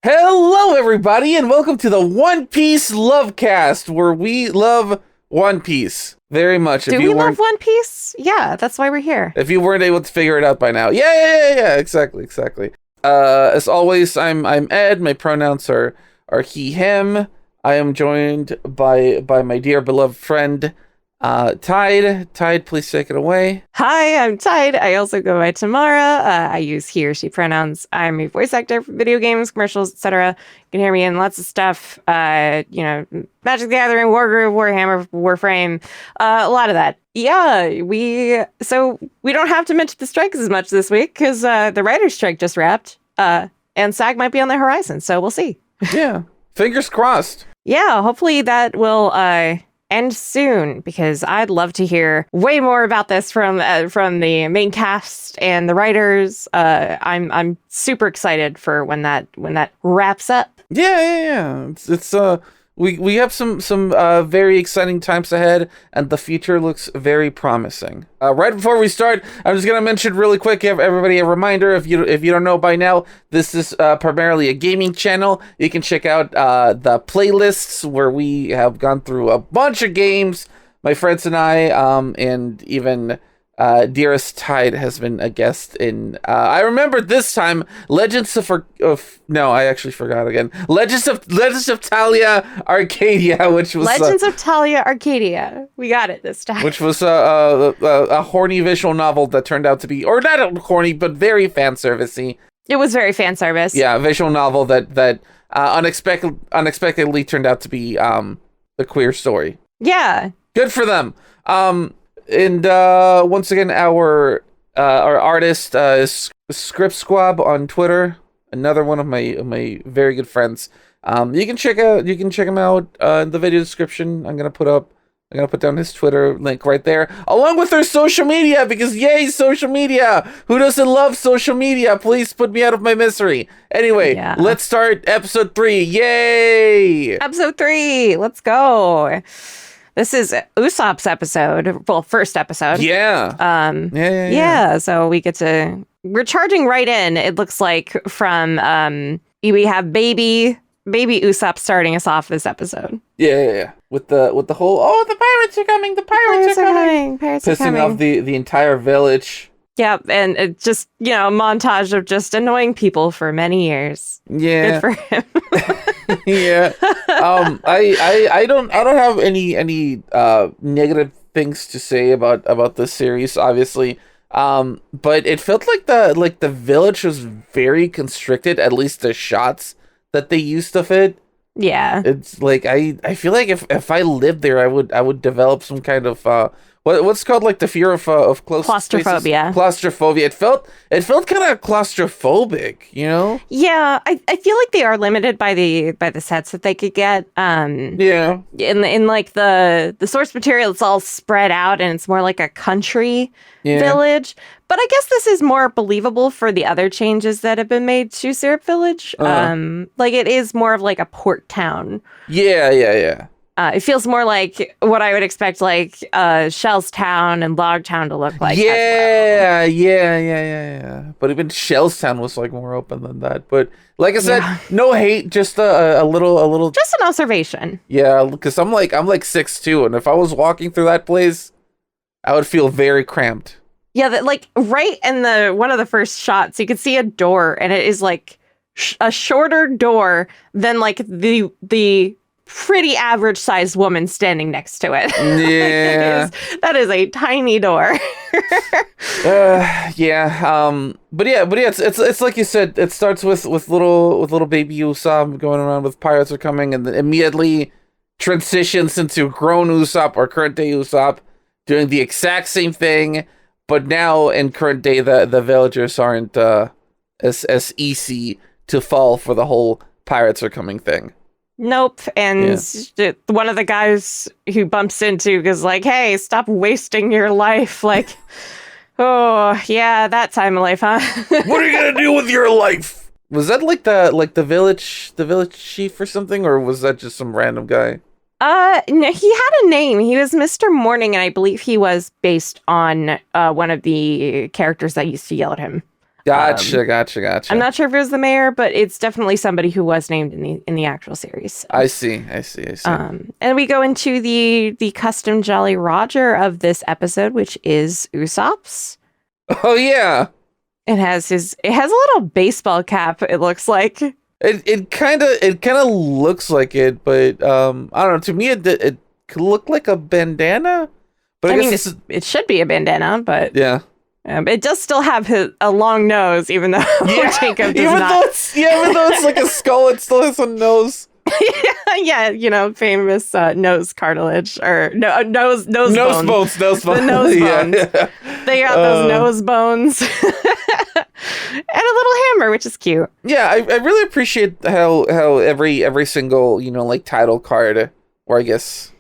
Hello, everybody, and welcome to the One Piece LOVEcast, where we love One Piece very much. Do we love One Piece? Yeah, that's why we're here. If you weren't able to figure it out by now, yeah, exactly. As always, I'm Ed. My pronouns are he, him. I am joined by my dear beloved friend, Tide. Tide, please take it away. Hi, I'm Tide. I also go by Tamara. I use he or she pronouns. I'm a voice actor for video games, commercials, etc. You can hear me in lots of stuff. Magic the Gathering, Wargroove, Warhammer, Warframe, a lot of that. Yeah, we don't have to mention the strikes as much this week because the writer's strike just wrapped. And SAG might be on the horizon, so we'll see. Yeah, fingers crossed. Yeah, hopefully that will end soon, because I'd love to hear way more about this from the main cast and the writers. I'm super excited for when that wraps up. Yeah. We have some very exciting times ahead, and the future looks very promising. Right before we start, I'm just gonna mention really quick, give everybody a reminder. If you don't know by now, this is primarily a gaming channel. You can check out the playlists where we have gone through a bunch of games. My friends and I, and even Dearest Tide has been a guest in. I remember this time Legends of no, I actually forgot again. Legends of Talia Arcadia, which was Legends of Talia Arcadia. We got it this time. Which was a horny visual novel that turned out to be, or not horny, but very fan servicey. It was very fan service. Yeah, a visual novel that unexpectedly turned out to be the queer story. Yeah. Good for them. And once again, our artist is ScribSquab on Twitter. Another one of my very good friends. You can check him out in the video description. I'm gonna put down his Twitter link right there, along with their social media, because yay, social media! Who doesn't love social media? Please put me out of my misery. Anyway, yeah. Let's start episode 3. Yay! Episode 3. Let's go. This is Usopp's episode. Well, first episode. Yeah. Yeah. So we're charging right in. It looks like from we have baby Usopp starting us off this episode. Yeah. With the whole the pirates are coming. The pirates are coming. Pissing off the entire village. Yep, and it's just a montage of just annoying people for many years. Yeah. Good for him. Yeah. I don't have any negative things to say about this series, obviously. But it felt like the village was very constricted, at least the shots that they used of it. Yeah. It's like I feel like if I lived there, I would develop some kind of what's called like the fear of close claustrophobia. Spaces? Claustrophobia. It felt kind of claustrophobic, Yeah, I feel like they are limited by the sets that they could get. Yeah. In like the source material, it's all spread out and it's more like a country village. But I guess this is more believable for the other changes that have been made to Syrup Village. Like it is more of like a port town. Yeah. It feels more like what I would expect, like Shell's Town and Log Town to look like. Yeah. But even Shell's Town was like more open than that. But like I said, no hate, just a little. Just an observation. Yeah, because I'm like 6'2", and if I was walking through that place, I would feel very cramped. Yeah, like right in one of the first shots, you could see a door, and it is like a shorter door than like the pretty average sized woman standing next to it. Yeah. that is a tiny door. Yeah. But yeah, it's like you said, it starts with little baby Usopp going around with pirates are coming, and then immediately transitions into grown Usopp or current day Usopp doing the exact same thing, but now in current day the villagers aren't as easy to fall for the whole pirates are coming thing. Nope. And one of the guys who bumps into is like, hey, stop wasting your life. Like, oh, yeah, that time of life, huh? What are you going to do with your life? Was that like the village chief or something? Or was that just some random guy? No, he had a name. He was Mr. Morning, and I believe he was based on one of the characters that used to yell at him. Gotcha. I'm not sure if it was the mayor, but it's definitely somebody who was named in the actual series. So. I see. And we go into the custom Jolly Roger of this episode, which is Usopp's. Oh yeah. It has a little baseball cap, it looks like. It kind of looks like it, but I don't know. To me, it could look like a bandana. But I guess mean, it should be a bandana, but yeah. It does still have a long nose, even though Jacob does not. Even though it's like a skull, it still has a nose. Yeah, famous nose cartilage or nose bones. Nose bones. The nose bones. Yeah. They got those nose bones. And a little hammer, which is cute. Yeah, I really appreciate how every single, like title card, or I guess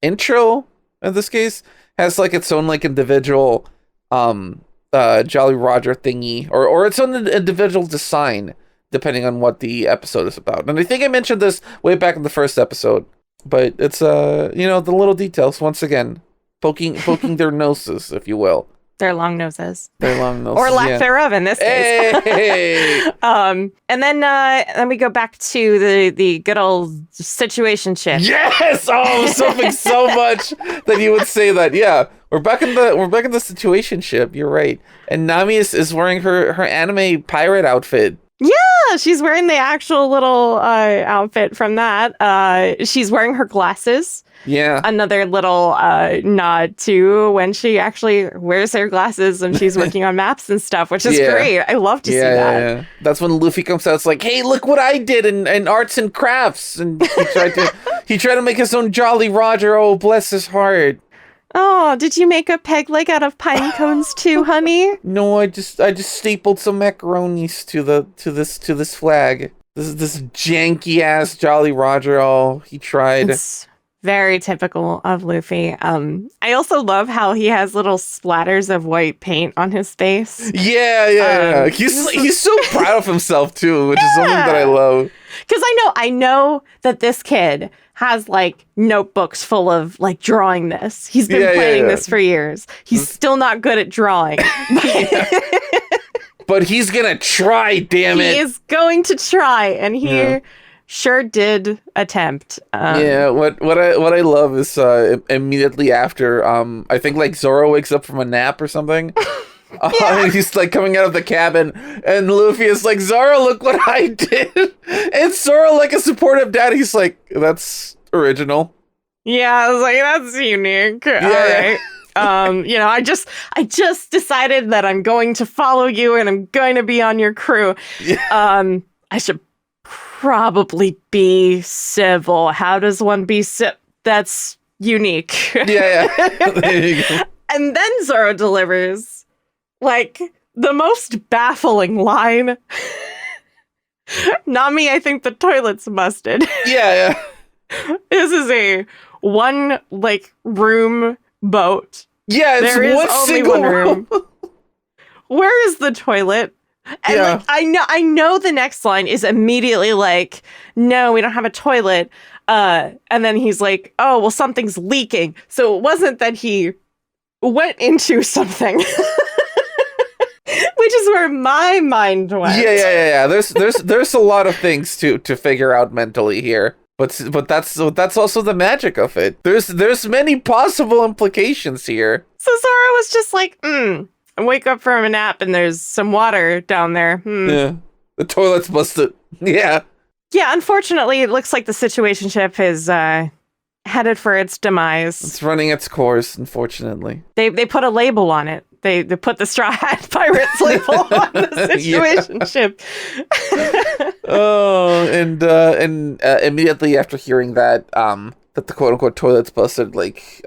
intro in this case, has like its own like individual Jolly Roger thingy or its own individual design depending on what the episode is about. And I think I mentioned this way back in the first episode, but it's the little details once again poking their noses, if you will. Their long noses. Or lack thereof in this case. Hey! And then we go back to the good old situationship. Yes! Oh, I was hoping so much that you would say that. Yeah. We're back in the situationship. You're right. And Nami is wearing her anime pirate outfit. Yeah, she's wearing the actual little outfit from that. She's wearing her glasses. Yeah. Another little nod to when she actually wears her glasses and she's working on maps and stuff, which is great. I love to see that. Yeah. That's when Luffy comes out. It's like, hey, look what I did in arts and crafts. And he tried to make his own Jolly Roger. Oh, bless his heart. Oh, did you make a peg leg out of pine cones too, honey? No, I just stapled some macaronis to this flag. This janky ass Jolly Roger. Oh, he tried. It's very typical of Luffy. I also love how he has little splatters of white paint on his face. Yeah. He's so proud of himself too, which is something that I love. Because I know that this kid has like notebooks full of like drawing this. He's been planning this for years. He's still not good at drawing. But he's gonna try, damn it. He is going to try, and he sure did attempt. What I love is immediately after I think like Zoro wakes up from a nap or something. And he's like coming out of the cabin, and Luffy is like, Zoro, look what I did. And Zoro, like a supportive dad, he's like, that's original. Yeah, I was like, that's unique. All right. I just decided that I'm going to follow you and I'm going to be on your crew. I should probably be civil. How does one be that's unique. Yeah. There you go. And then Zoro delivers like the most baffling line. Nami, I think the toilet's busted. Yeah. This is a one like room boat. Yeah, it's one single room. Where is the toilet? And like, I know the next line is immediately like, no, we don't have a toilet. And then he's like, oh, well, something's leaking. So it wasn't that he went into something. Which is where my mind went. Yeah. There's a lot of things to figure out mentally here. But that's also the magic of it. There's many possible implications here. So Zoro was just like, I wake up from a nap and there's some water down there. Yeah. The toilet's busted. Yeah. Yeah, unfortunately, it looks like the situationship is headed for its demise. It's running its course, unfortunately. They put a label on it. They put the Straw Hat Pirates label on the situationship. And immediately after hearing that the quote unquote toilet's busted, like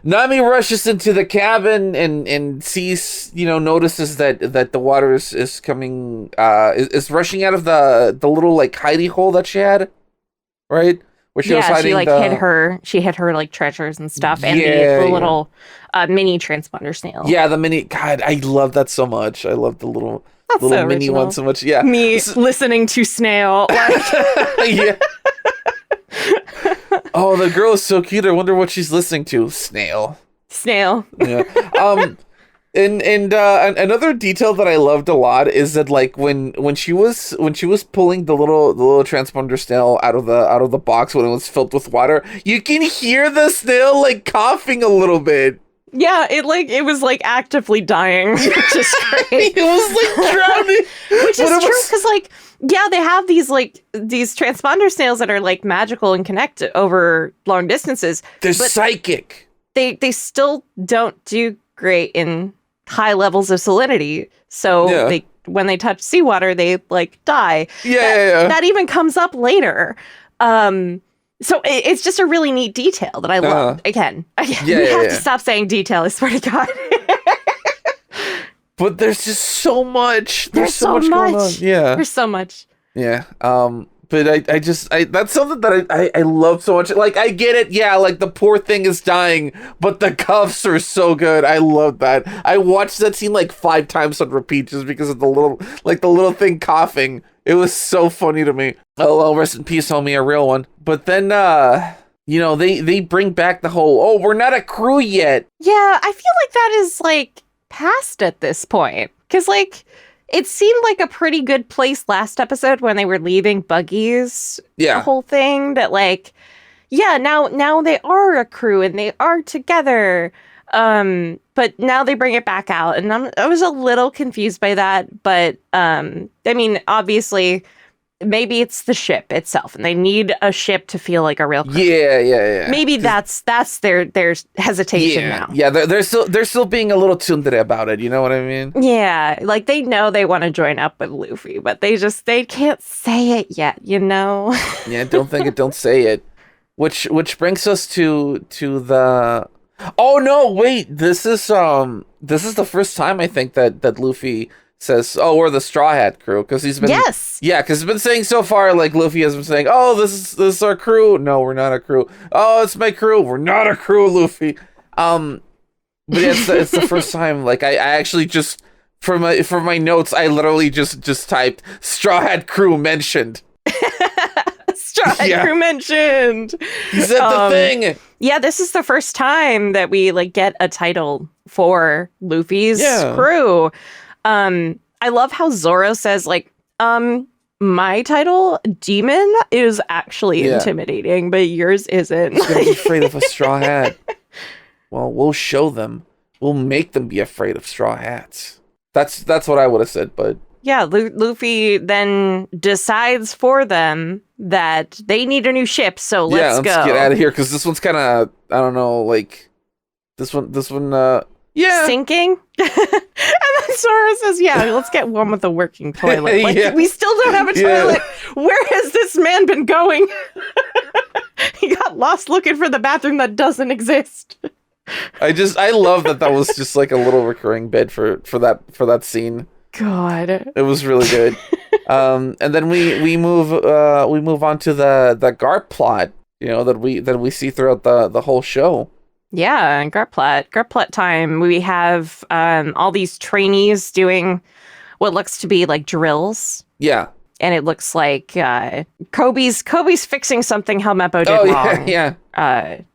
Nami rushes into the cabin and sees, notices that the water is coming, is rushing out of the little like hidey hole that she had, right? Where she was hiding she hid her like treasures and stuff, and the little mini transponder snail. Yeah, the mini. God, I love that so much. I love the little so mini one so much. Yeah, me listening to snail. Yeah. Oh, the girl is so cute. I wonder what she's listening to. Snail. Yeah. Another detail that I loved a lot is that like when she was pulling the little transponder snail out of the box when it was filled with water, you can hear the snail like coughing a little bit. Yeah, it was like actively dying, which is great. It was like drowning, which is true because like yeah, they have these transponder snails that are like magical and connect over long distances. They're psychic. They still don't do great in high levels of salinity. So when they touch seawater, they like die. That even comes up later. So it's just a really neat detail that I love. Again, we have to stop saying detail. I swear to God. But there's just so much. There's so much going on. Yeah. There's so much. Yeah. But I that's something that I love so much. Like, I get it. Yeah, like the poor thing is dying, but the cuffs are so good. I love that. I watched that scene like 5 times on repeat just because of the little thing coughing. It was so funny to me. Oh, well, rest in peace, homie, a real one. But then, they bring back the whole, we're not a crew yet. Yeah, I feel like that is like past at this point. Because like, it seemed like a pretty good place last episode when they were leaving buggies. Yeah. The whole thing that like, yeah, now they are a crew and they are together. But now they bring it back out and I was a little confused by that. But, I mean, obviously maybe it's the ship itself and they need a ship to feel like a real crew. Yeah. Maybe that's their hesitation now. Yeah, they're still being a little tsundere about it, you know what I mean? Yeah, like they know they want to join up with Luffy, but they can't say it yet, you know? Yeah, don't say it. Which brings us to the oh no, wait, this is the first time I think that Luffy says, we're the Straw Hat crew, because he's been because he's been saying so far, like Luffy has been saying, this is our crew. No, we're not a crew. Oh, it's my crew. We're not a crew, Luffy. But yeah, it's the first time. Like I actually just for my notes, I literally just typed Straw Hat crew mentioned. Straw Hat crew mentioned. He said the thing. Yeah, this is the first time that we like get a title for Luffy's crew. I love how Zoro says like, my title, Demon, is actually intimidating, but yours isn't. He's gonna be afraid of a straw hat. Well, we'll show them. We'll make them be afraid of straw hats. That's what I would have said, but yeah, Luffy then decides for them that they need a new ship, so let's go. Let's get out of here, because this one's kind of, I don't know, like, this one, sinking? And then Zoro says, let's get one with a working toilet. Like, we still don't have a toilet. Where has this man been going? He got lost looking for the bathroom that doesn't exist. I love that was just like a little recurring bit for that scene. God, it was really good. And then we move on to the Garp plot, that we see throughout the whole show. Yeah, Garp plot time. We have all these trainees doing what looks to be like drills. Yeah. And it looks like Kobe's fixing something Helmeppo did wrong. Yeah.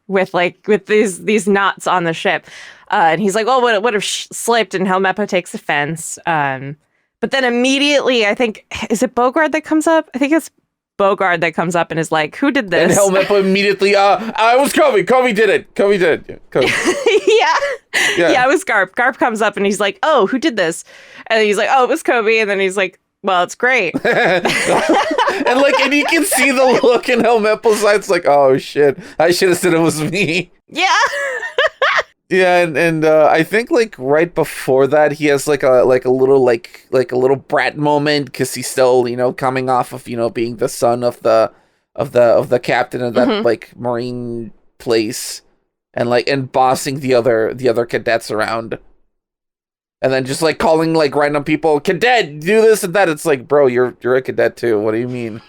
With these knots on the ship. And he's like, well, what would have slipped? And Helmeppo takes offense. But then immediately, I think, is it Bogard that comes up? I think it's Bogard that comes up and is like, who did this? And Helmeppo immediately, I was Kobe. Kobe did it. Yeah, Kobe. Yeah, it was Garp. Garp comes up and he's like, oh, who did this? And he's like, oh, it was Kobe. And then he's like, well, it's great. and you can see the look in Helmeppo's eyes. It's like, oh shit, I should have said it was me. Yeah. Yeah, and I think like right before that he has like a little brat moment, because he's still coming off of being the son of the captain of that like marine place, and bossing the other cadets around. And then just like calling like random people, cadet, do this and that. It's like, bro, you're a cadet too. What do you mean?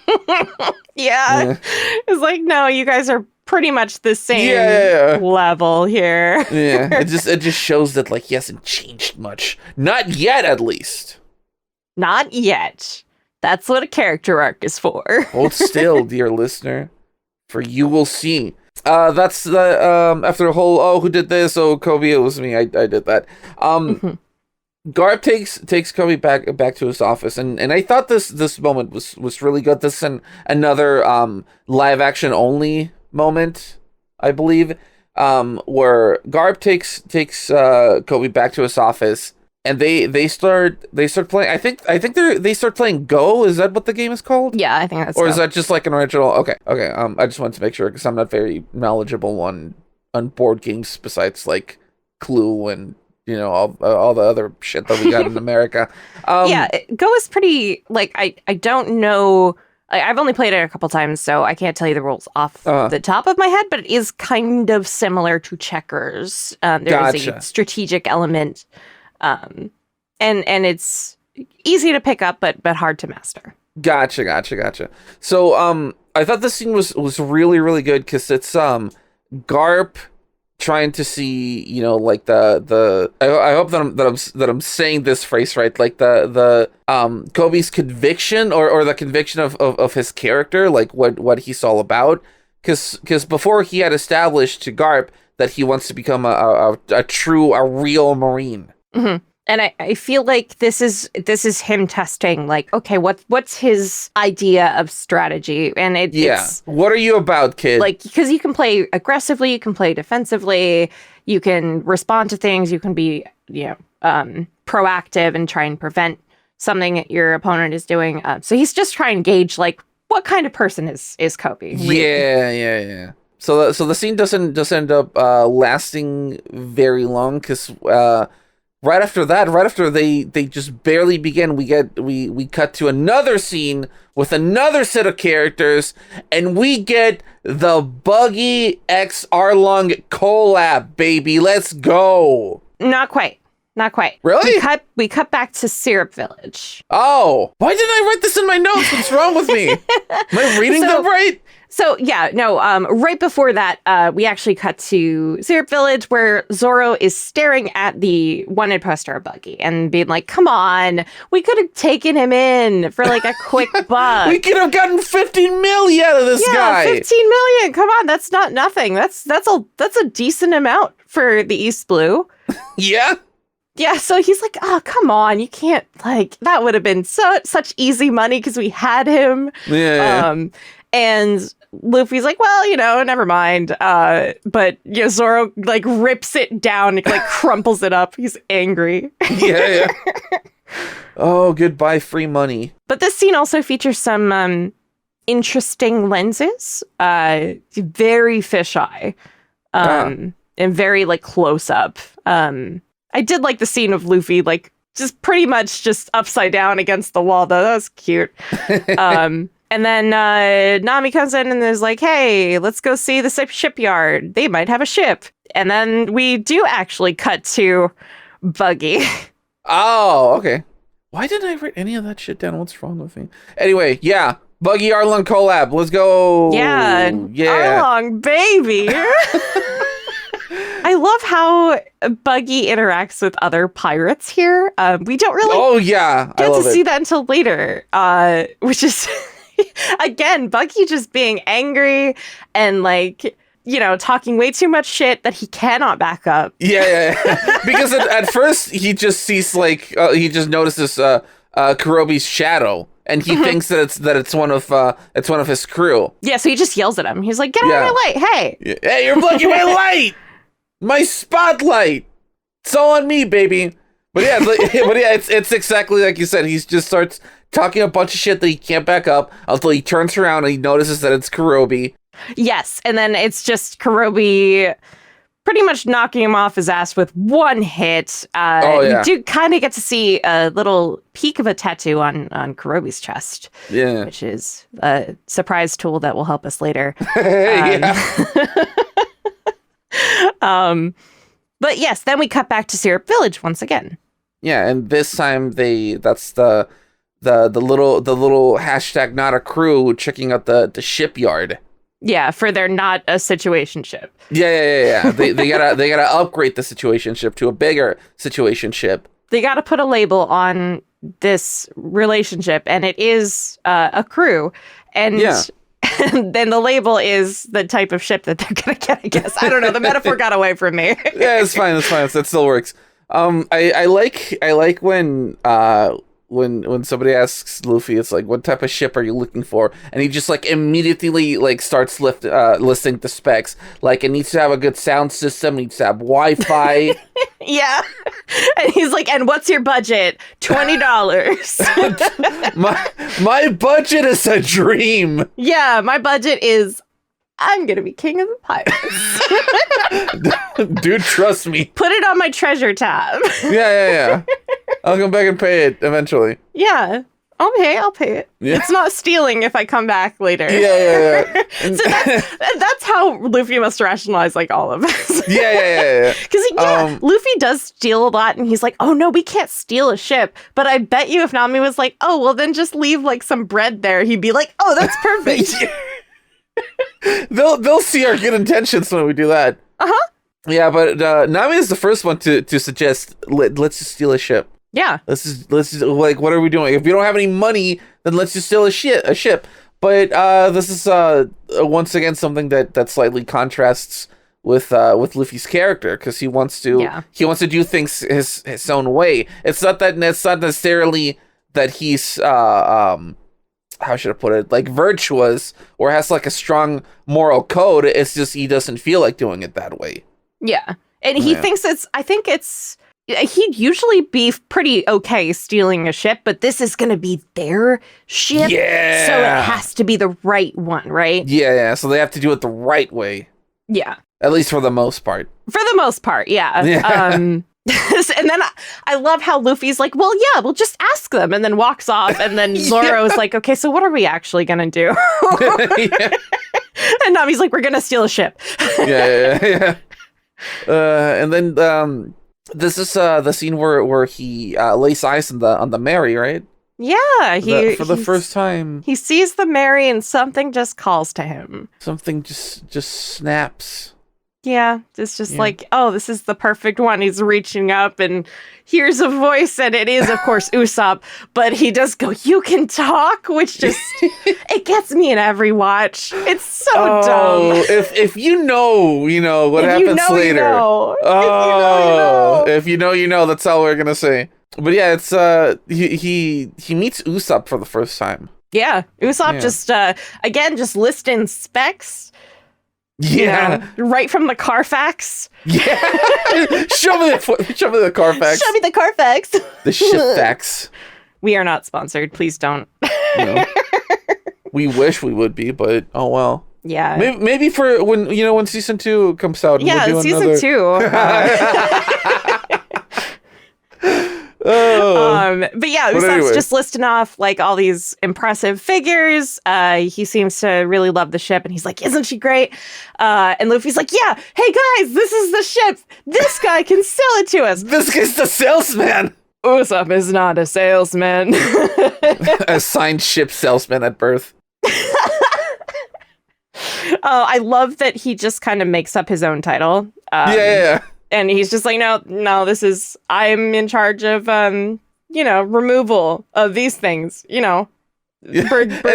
Yeah. It's like, no, you guys are pretty much the same level here. Yeah. It just shows that like he hasn't changed much. Not yet, at least. Not yet. That's what a character arc is for. Hold still, dear listener, for you will see. That's the after the whole who did this? Oh, Kobe, it was me. I did that. Garp takes Kobe back to his office, and I thought this moment was really good. This is another live action only moment, I believe, where Garp takes Kobe back to his office, and they start playing. I think they start playing Go. Is that what the game is called? Yeah, I think that's. Or is that just like an original? Okay. I just wanted to make sure because I'm not very knowledgeable on board games besides like Clue and all the other shit that we got in America. Yeah, Go is pretty like I don't know. I've only played it a couple times, so I can't tell you the rules off the top of my head. But it is kind of similar to checkers. There is a strategic element, and it's easy to pick up, but hard to master. Gotcha. So I thought this scene was really really good because it's Garp trying to see, like the I hope that I'm saying this phrase right, like the Kobe's conviction or the conviction of his character, like what he's all about, because before he had established to Garp that he wants to become a real Marine. Mm-hmm. And I feel like this is him testing, like, okay, what's his idea of strategy? And it's what are you about, kid? Like, because you can play aggressively, you can play defensively, you can respond to things, you can be proactive and try and prevent something your opponent is doing. So he's just trying to gauge like what kind of person is Kobe. Really. Yeah. So the scene doesn't end up lasting very long because. Right after they just barely begin, we cut to another scene with another set of characters, and we get the Buggy X Arlong collab, baby. Let's go. Not quite. Really? We cut back to Syrup Village. Oh, why didn't I write this in my notes? What's wrong with me? Am I reading them right? So yeah, no, right before that, we actually cut to Syrup Village where Zoro is staring at the wanted poster of Buggy and being like, come on, we could have taken him in for like a quick buck. We could have gotten 15 million out of this guy. 15 million. Come on, that's not nothing. That's a decent amount for the East Blue. Yeah. Yeah, so he's like, oh, come on, you can't, like, that would have been such easy money because we had him. Yeah. And Luffy's like, well, never mind. But Zoro like rips it down, like crumples it up. He's angry. Yeah. Oh, goodbye, free money. But this scene also features some interesting lenses. Very fisheye. And very like close up. I did like the scene of Luffy like just pretty much just upside down against the wall though. That was cute. And then Nami comes in and is like, hey, let's go see the shipyard. They might have a ship. And then we do actually cut to Buggy. Oh, okay. Why didn't I write any of that shit down? What's wrong with me? Anyway, yeah. Buggy Arlong collab. Let's go. Yeah. Arlong, baby. I love how Buggy interacts with other pirates here. We don't really get to see that until later, which is... Again, Buggy just being angry and like, talking way too much shit that he cannot back up. Yeah. Because at first he just sees like he just notices Kurobe's shadow and he thinks that it's one of his crew. Yeah, so he just yells at him. He's like, "Get out of my light! Hey, hey, you're blocking my light, my spotlight. It's all on me, baby." But yeah, it's exactly like you said. He just starts talking a bunch of shit that he can't back up until he turns around and he notices that it's Kurobe. Yes, and then it's just Kurobe pretty much knocking him off his ass with one hit. You do kind of get to see a little peek of a tattoo on Kurobe's chest. Yeah. Which is a surprise tool that will help us later. But yes, then we cut back to Syrup Village once again. Yeah, and this time that's the little hashtag not a crew checking out the shipyard. Yeah, for their not a situationship. Yeah. They gotta upgrade the situationship to a bigger situationship. They gotta put a label on this relationship, and it is a crew. And then the label is the type of ship that they're gonna get, I guess. I don't know. The metaphor got away from me. Yeah, it's fine. It's fine. That still works. I like when somebody asks Luffy, it's like, what type of ship are you looking for? And he just like immediately like starts listing the specs. Like, it needs to have a good sound system, it needs to have Wi-Fi. Yeah. And he's like, and what's your budget? $20. my budget is a dream. Yeah, my budget is I'm gonna be king of the pirates. Dude, trust me. Put it on my treasure tab. Yeah. I'll come back and pay it eventually. Yeah. I'll pay it. Yeah. It's not stealing if I come back later. Yeah. So that's how Luffy must rationalize like all of us. Yeah. Because Luffy does steal a lot, and he's like, oh no, we can't steal a ship. But I bet you if Nami was like, oh, well then just leave like some bread there, he'd be like, oh, that's perfect. They'll see our good intentions when we do that. Uh-huh. Yeah, but Nami is the first one to suggest let's just steal a ship. Yeah. Let's just like, what are we doing? If we don't have any money, then let's just steal a ship. But this is once again something that slightly contrasts with Luffy's character, because he wants to do things his own way. It's not necessarily that he's how should I put it, like virtuous or has like a strong moral code. It's just he doesn't feel like doing it that way. Yeah. And he thinks he'd usually be pretty okay stealing a ship, but this is going to be their ship. Yeah. So it has to be the right one, right? Yeah. So they have to do it the right way. Yeah. At least for the most part. For the most part, yeah. And then I love how Luffy's like, well, yeah, we'll just ask them, and then walks off. And then Zoro's like, okay, so what are we actually going to do? And Nami's like, we're going to steal a ship. Yeah. And then this is the scene where he lays eyes on the Mary, right? Yeah, for the first time. He sees the Mary and something just calls to him. Something just snaps. Yeah, it's just like, oh, this is the perfect one. He's reaching up and hears a voice, and it is, of course, Usopp. But he does go, you can talk, which just, it gets me in every watch. It's so dumb. If you know, you know what happens later. You know. If you know, that's all we're going to say. But yeah, it's he meets Usopp for the first time. Yeah, Usopp just listing specs. Yeah, you know, right from the Carfax. Yeah, show me the Carfax. Show me the Carfax. The ship fax. We are not sponsored. Please don't. No. We wish we would be, but oh well. Yeah. Maybe for when season 2 comes out. Yeah, we'll do season 2. But yeah, Usopp's just listing off like all these impressive figures. He seems to really love the ship, and he's like, isn't she great? And Luffy's like, yeah, hey guys, this is the ship. This guy can sell it to us. This guy's the salesman. Usopp is not a salesman. A signed ship salesman at birth. I love that he just kind of makes up his own title. Yeah. And he's just like, no, I'm in charge of, removal of these things, bird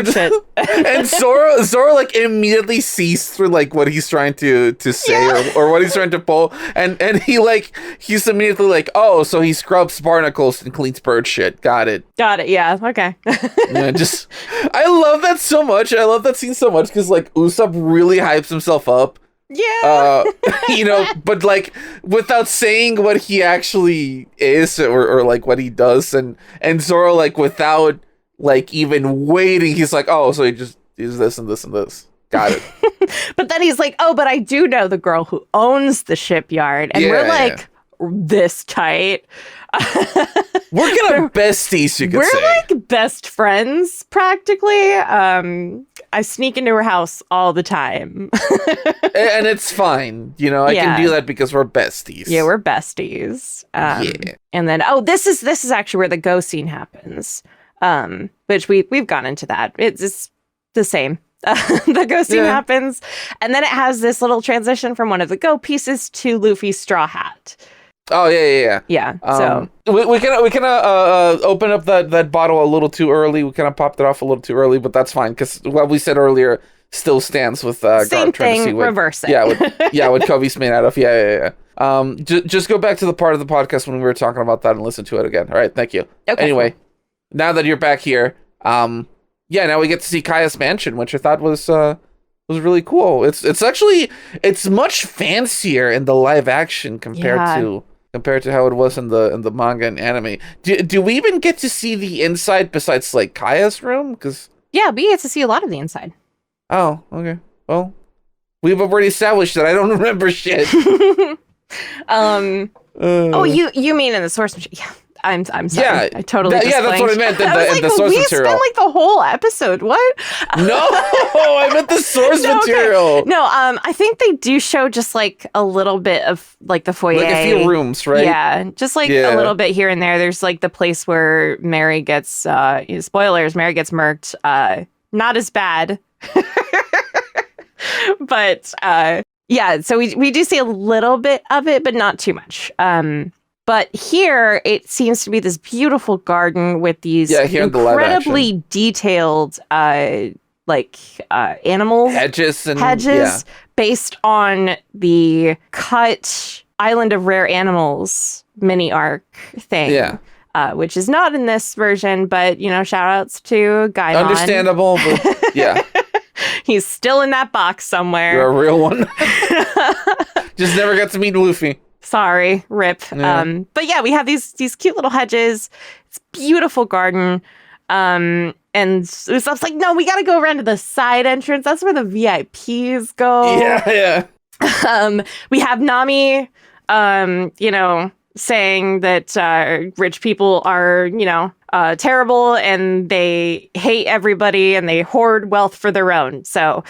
shit. And Zoro like immediately sees through like what he's trying to say or what he's trying to pull. And he's immediately like, oh, so he scrubs barnacles and cleans bird shit. Got it. Yeah. Okay. Yeah, I love that so much. I love that scene so much because like Usopp really hypes himself up. Yeah. But like without saying what he actually is or like what he does, and Zoro like without like even waiting, he's like, oh, so he just does this and this and this. Got it. But then he's like, oh, but I do know the girl who owns the shipyard, and we're like this tight. We're kind of besties, you could say. We're like best friends, practically. I sneak into her house all the time. And it's fine. I can do that because we're besties. Yeah, we're besties. And then, this is actually where the go scene happens. Which we've gone into that. It's the same. The go scene happens. And then it has this little transition from one of the go pieces to Luffy's straw hat. Oh yeah. Yeah. So we kind of open up that bottle a little too early. We kind of popped it off a little too early, but that's fine because what we said earlier still stands with same Garp trying to see thing, what, reverse it. what Kobe's made out of. Yeah. Just go back to the part of the podcast when we were talking about that and listen to it again. All right, thank you. Okay. Anyway, now that you're back here, now we get to see Kaya's mansion, which I thought was really cool. It's much fancier in the live action compared to how it was in the manga and anime. Do we even get to see the inside besides like Kaya's room? Because we get to see a lot of the inside. Oh, okay. Well, we've already established that I don't remember shit. Oh, you mean in the source material? Yeah, I'm sorry. Yeah, I totally. that's what I meant. In the source we material. spent like the whole episode. What? No, I meant the source material. Okay. No, I think they do show just like a little bit of like the foyer, like a few rooms, right? Yeah, just like a little bit here and there. There's like the place where Mary gets spoilers. Mary gets murked. Not as bad, but so we do see a little bit of it, but not too much. But here, it seems to be this beautiful garden with these incredibly detailed, animals. Hedges based on the cut Island of Rare Animals mini arc thing. Yeah. Which is not in this version, but, shout outs to Gaimon. Understandable, but yeah. He's still in that box somewhere. You're a real one. Just never got to meet Luffy. Sorry, rip. Yeah. But yeah, we have these cute little hedges. It's a beautiful garden. And Usopp's like, no, we got to go around to the side entrance. That's where the VIPs go. Yeah. We have Nami, saying that rich people are, terrible and they hate everybody and they hoard wealth for their own. So,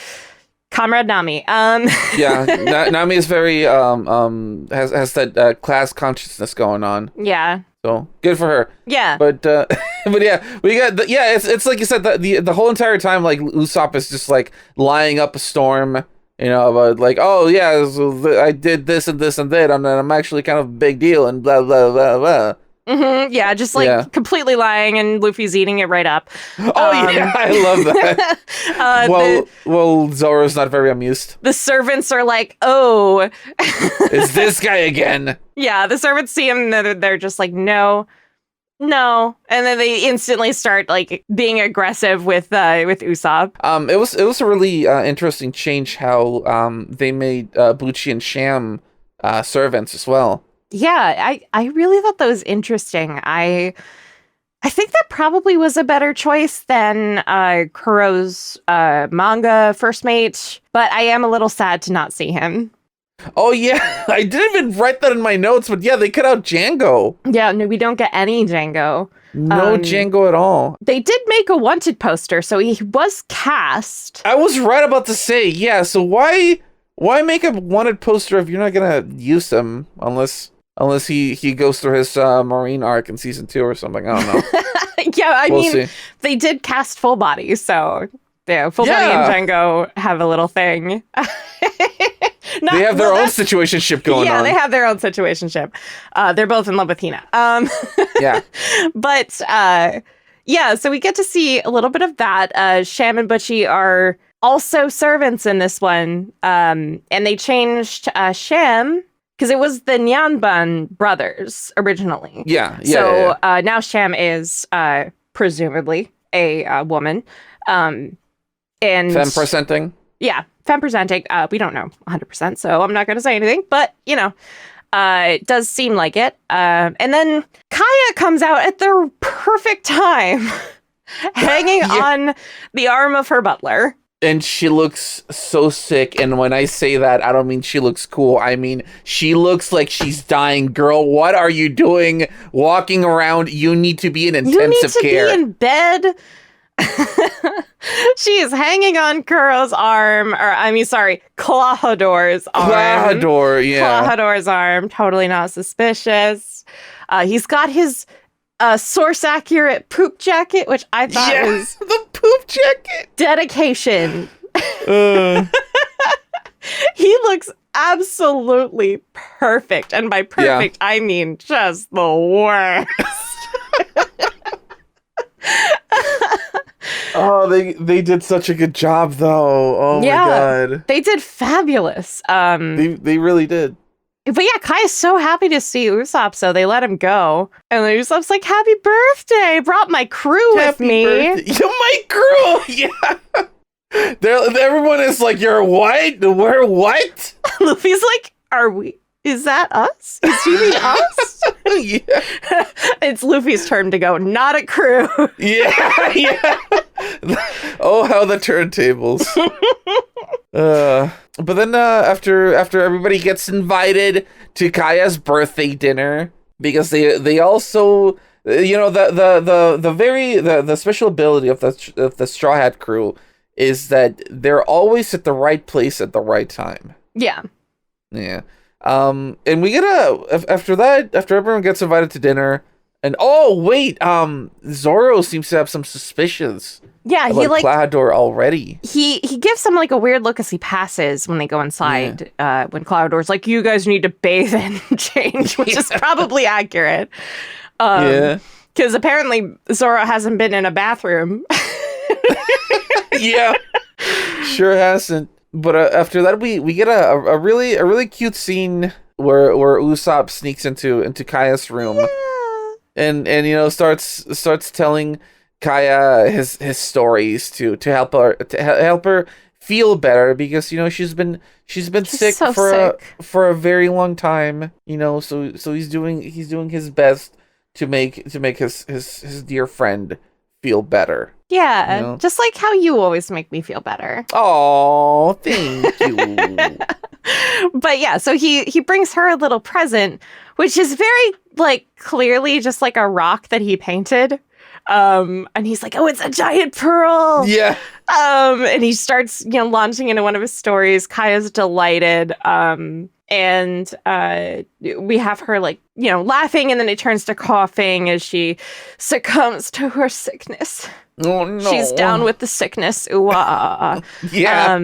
Comrade Nami. Nami is very has that class consciousness going on. Yeah. So good for her. Yeah. But yeah, we got it's like you said, the whole entire time like Usopp is just like lying up a storm. About like, oh yeah, so I did this and this and that, and then I'm actually kind of a big deal, and blah blah blah blah. Mm-hmm, yeah, just like completely lying, and Luffy's eating it right up. Oh yeah, I love that. Well, Zoro's not very amused. The servants are like, oh, it's this guy again. Yeah, the servants see him, and they're just like, no, and then they instantly start like being aggressive with Usopp. It was a really interesting change how they made Bucci and Sham servants as well. Yeah, I really thought that was interesting. I think that probably was a better choice than Kuro's manga first mate, but I am a little sad to not see him. Oh yeah, I didn't even write that in my notes, but yeah, they cut out Django. Yeah, no, we don't get any Django. No Django at all. They did make a wanted poster, so he was cast. I was right about to say, yeah, so why make a wanted poster if you're not gonna use him unless he goes through his Marine arc in season 2 or something? I don't know. Yeah, I we'll mean, see. They did cast Full Body, so yeah, Full Body and Django have a little thing. They have their own situationship going on. Yeah, they have their own situationship. They're both in love with Hina. Yeah. But so we get to see a little bit of that. Sham and Butchie are also servants in this one. And they changed Sham because it was the Nyanban brothers originally. Yeah. So now Sham is presumably a woman. And femme presenting. Yeah, femme presenting. We don't know 100%, so I'm not going to say anything. But, it does seem like it. And then Kaya comes out at the perfect time, hanging on the arm of her butler. And she looks so sick. And when I say that, I don't mean she looks cool. I mean, she looks like she's dying. Girl, what are you doing walking around? You need to be in intensive care. You need to be in bed. She is hanging on Kuro's arm, Klahador's arm. Klahador's arm, totally not suspicious. He's got his source-accurate poop jacket, which I thought was... the poop jacket! Dedication. He looks absolutely perfect. And by perfect, I mean just the worst. Oh, they did such a good job, though. Oh my god, they did fabulous. they really did. But yeah, Kai's so happy to see Usopp, so they let him go. And then Usopp's like, "Happy birthday! Brought my crew with me." Yeah, my crew. Yeah. Everyone is like, "You're what? We're what?" Luffy's like, "Are we? Is that us? Is he mean us?" Yeah. It's Luffy's turn to go, not a crew. Yeah, yeah. Oh, how the turntables. But then after everybody gets invited to Kaya's birthday dinner, because they also, you know, the special ability of the Straw Hat crew is that they're always at the right place at the right time. Yeah. Yeah. And we get after everyone gets invited to dinner, and oh wait, Zoro seems to have some suspicions. Yeah, about he like Cloudor already. He gives them like a weird look as he passes when they go inside. When Cloudor's like, "You guys need to bathe and change," which is probably accurate. Because apparently Zoro hasn't been in a bathroom. Yeah, sure hasn't. But after that, we get a really cute scene where Usopp sneaks into Kaya's room, and you know starts telling Kaya his stories to help her feel better, because you know she's been sick so for a very long time, you know, so he's doing his best to make his dear friend feel better. Yeah, you know? Just like how you always make me feel better. Oh, thank you. But yeah, so he brings her a little present, which is very like clearly just like a rock that he painted. And he's like, "Oh, it's a giant pearl." Yeah. And he starts, you know, launching into one of his stories. Kaya's delighted. And we have her like, you know, laughing, and then it turns to coughing as she succumbs to her sickness. Oh no. She's down with the sickness. Ooh, Yeah.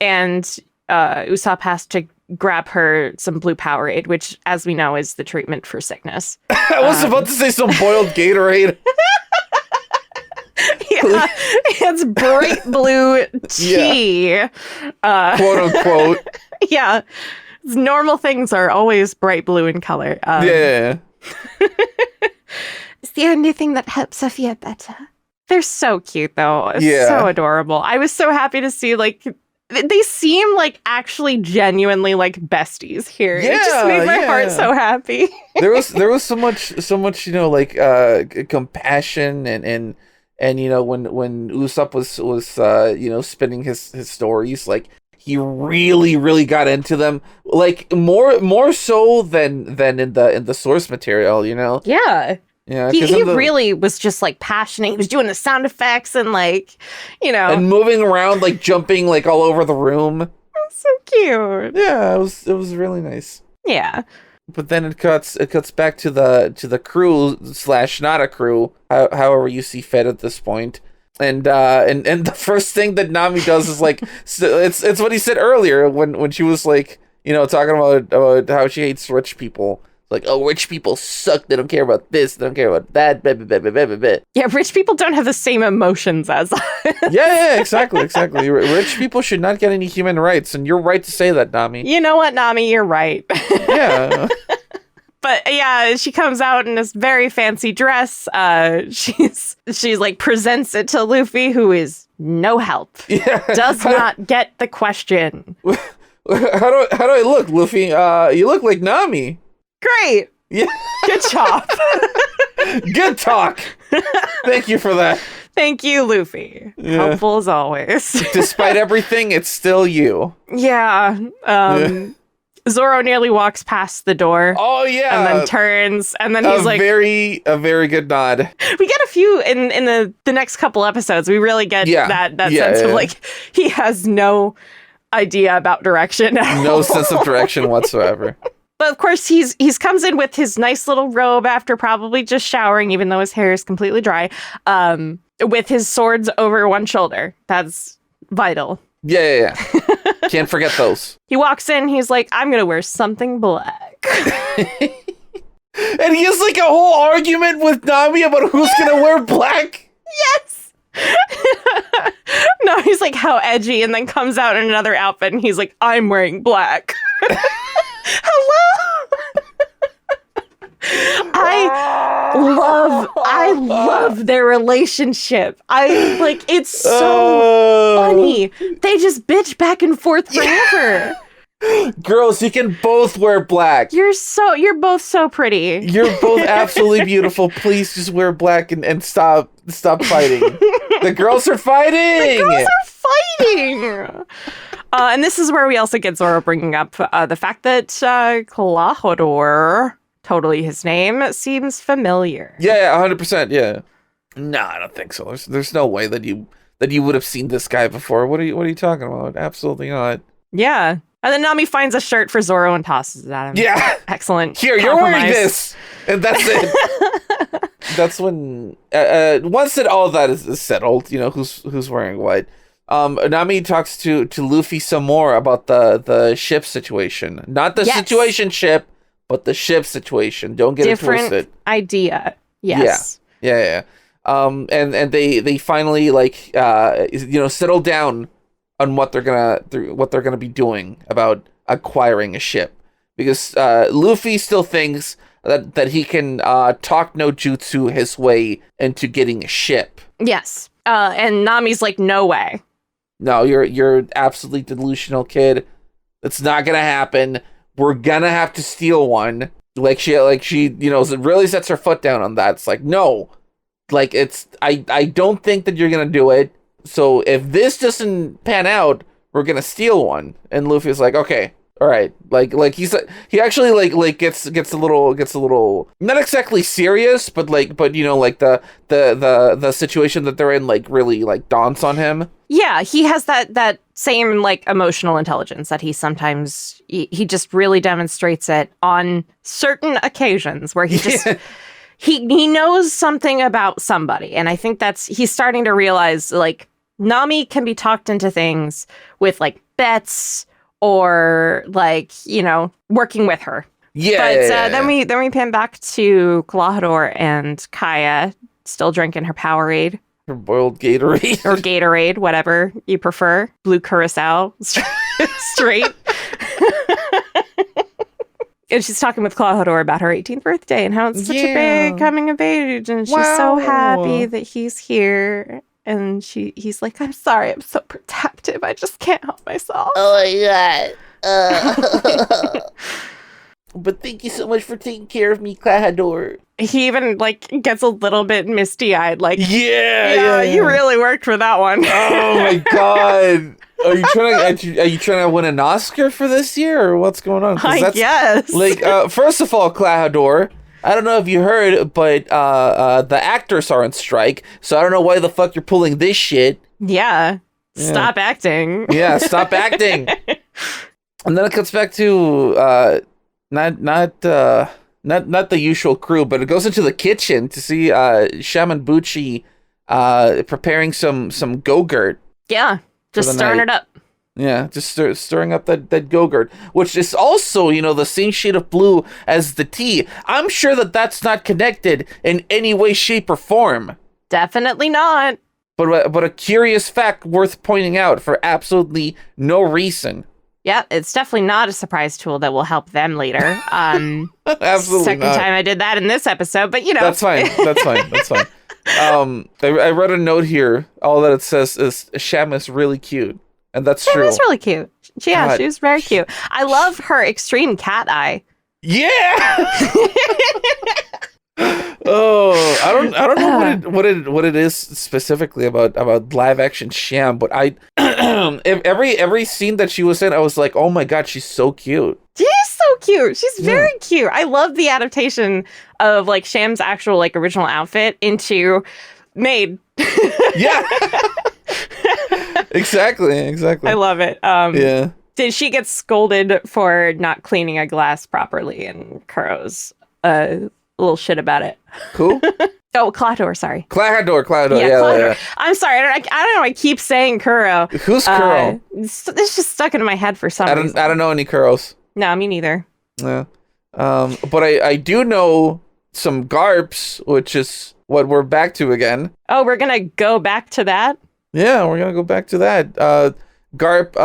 And Usopp has to grab her some blue Powerade, which, as we know, is the treatment for sickness. I was about to say some boiled Gatorade. Yeah, it's bright blue tea. Yeah. Quote unquote. Yeah, normal things are always bright blue in color. Yeah. It's the only thing that helps her feel better. They're so cute, though. It's so adorable. I was so happy to see, like, they seem like actually genuinely like besties here. Yeah, it just made my heart so happy. there was so much, you know, like compassion and you know when Usopp was you know spinning his stories, like he really got into them, like more so than in the source material, you know. Yeah. Yeah, he really was just like passionate. He was doing the sound effects and like, you know, and moving around, like jumping like all over the room. So cute. Yeah, it was really nice. Yeah. But then it cuts back to the crew / not a crew, however you see fit at this point. And the first thing that Nami does is like it's what he said earlier when she was like, you know, talking about how she hates rich people. Like, oh, rich people suck. They don't care about this. They don't care about that. Blah, blah, blah, blah, blah, blah. Yeah, rich people don't have the same emotions as us. Yeah, exactly. Rich people should not get any human rights, and you're right to say that, Nami. You know what, Nami? You're right. Yeah. But yeah, she comes out in this very fancy dress. She's like presents it to Luffy, who is no help. Yeah. Does not get the question. How do I look, Luffy? You look like Nami. Great. Yeah. Good job. Good talk. Thank you for that. Thank you, Luffy. Yeah. Helpful as always. Despite everything, it's still you. Yeah. Zoro nearly walks past the door. Oh yeah. And then turns, and then he's like a very good nod. We get a few in the next couple episodes. We really get that sense of like he has no idea about direction. No sense of direction whatsoever. But of course, he's comes in with his nice little robe after probably just showering, even though his hair is completely dry, with his swords over one shoulder. That's vital. Yeah. Can't forget those. He walks in, he's like, I'm gonna wear something black. And he has like a whole argument with Nami about who's gonna wear black. Yes. No, he's like, how edgy, and then comes out in another outfit, and he's like, I'm wearing black. Hello. I love their relationship. It's so funny. They just bitch back and forth forever. Girls, you can both wear black. You're both so pretty. You're both absolutely beautiful. Please just wear black and stop fighting. The girls are fighting. And this is where we also get Zoro bringing up the fact that Kalahador, totally his name, seems familiar. Yeah, 100%. Yeah. No, I don't think so. There's no way that you would have seen this guy before. What are you talking about? Absolutely not. Yeah. And then Nami finds a shirt for Zoro and tosses it at him. Yeah. Excellent. Here, you're wearing this. And that's it. That's when, once that all of that is settled, who's wearing what. Nami talks to Luffy some more about the ship situation. Not the situation ship, but the ship situation. Don't get it twisted. Different idea. Yes. Yeah. And they finally settle down on what they're gonna be doing about acquiring a ship, because Luffy still thinks that he can talk no jutsu his way into getting a ship. Yes. And Nami's like, no way. No, you're absolutely delusional, kid. It's not gonna happen. We're gonna have to steal one. She really sets her foot down on that. It's like, no, I don't think that you're gonna do it. So if this doesn't pan out, we're gonna steal one. And Luffy's like, okay, all right. He actually gets a little not exactly serious, but the situation that they're in really dawns on him. Yeah, he has that same emotional intelligence that he sometimes he just really demonstrates it on certain occasions where he just he knows something about somebody, and I think he's starting to realize Nami can be talked into things with bets or working with her. Yeah. Then we pan back to Kalahador and Kaya still drinking her Powerade. Her boiled Gatorade. Or Gatorade, whatever you prefer. Blue Curacao. Straight. And she's talking with Kalahador about her 18th birthday and how it's such a big coming of age. And she's so happy that he's here. And he's like, I'm sorry, I'm so protective. I just can't help myself. Oh my god. But thank you so much for taking care of me, Kalahador. He even gets a little bit misty-eyed, yeah, you really worked for that one. Oh my god. Are you trying to win an Oscar for this year, or what's going on? I guess. First of all, Kalahador, I don't know if you heard, but the actors are on strike, so I don't know why the fuck you're pulling this shit. Yeah. Stop acting. Yeah, stop acting. And then it cuts back to not the usual crew, but it goes into the kitchen to see Shaman Buchi preparing some Go-Gurt. Yeah, just stirring it up. Yeah, just stirring up that Go-Gurt, which is also, the same shade of blue as the tea. I'm sure that's not connected in any way, shape, or form. Definitely not. But a curious fact worth pointing out for absolutely no reason. Yeah, it's definitely not a surprise tool that will help them later. Absolutely second not. time I did that in this episode, but That's fine. I read a note here. All that it says is Sham is really cute. And that's true. She was really cute. Yeah, she was very cute. I love her extreme cat eye. Yeah. Oh, I don't know what it is specifically about live action Sham, but every scene that she was in, I was like, oh my god, she's so cute. She is so cute. She's very cute. I love the adaptation of Sham's actual original outfit into maid. Yeah. Exactly. I love it. Yeah. Did she get scolded for not cleaning a glass properly? And Kuro's a little shit about it. Cool. Oh, Clador, sorry. Clador. Yeah, Clador. yeah. I'm sorry. I don't know. I keep saying Kuro. Who's Kuro? It's just stuck into my head for some reason. I don't know any Kuros. No, me neither. Yeah. But I do know some Garps, which is what we're back to again. Oh, we're gonna go back to that? Yeah, we're gonna go back to that. Garp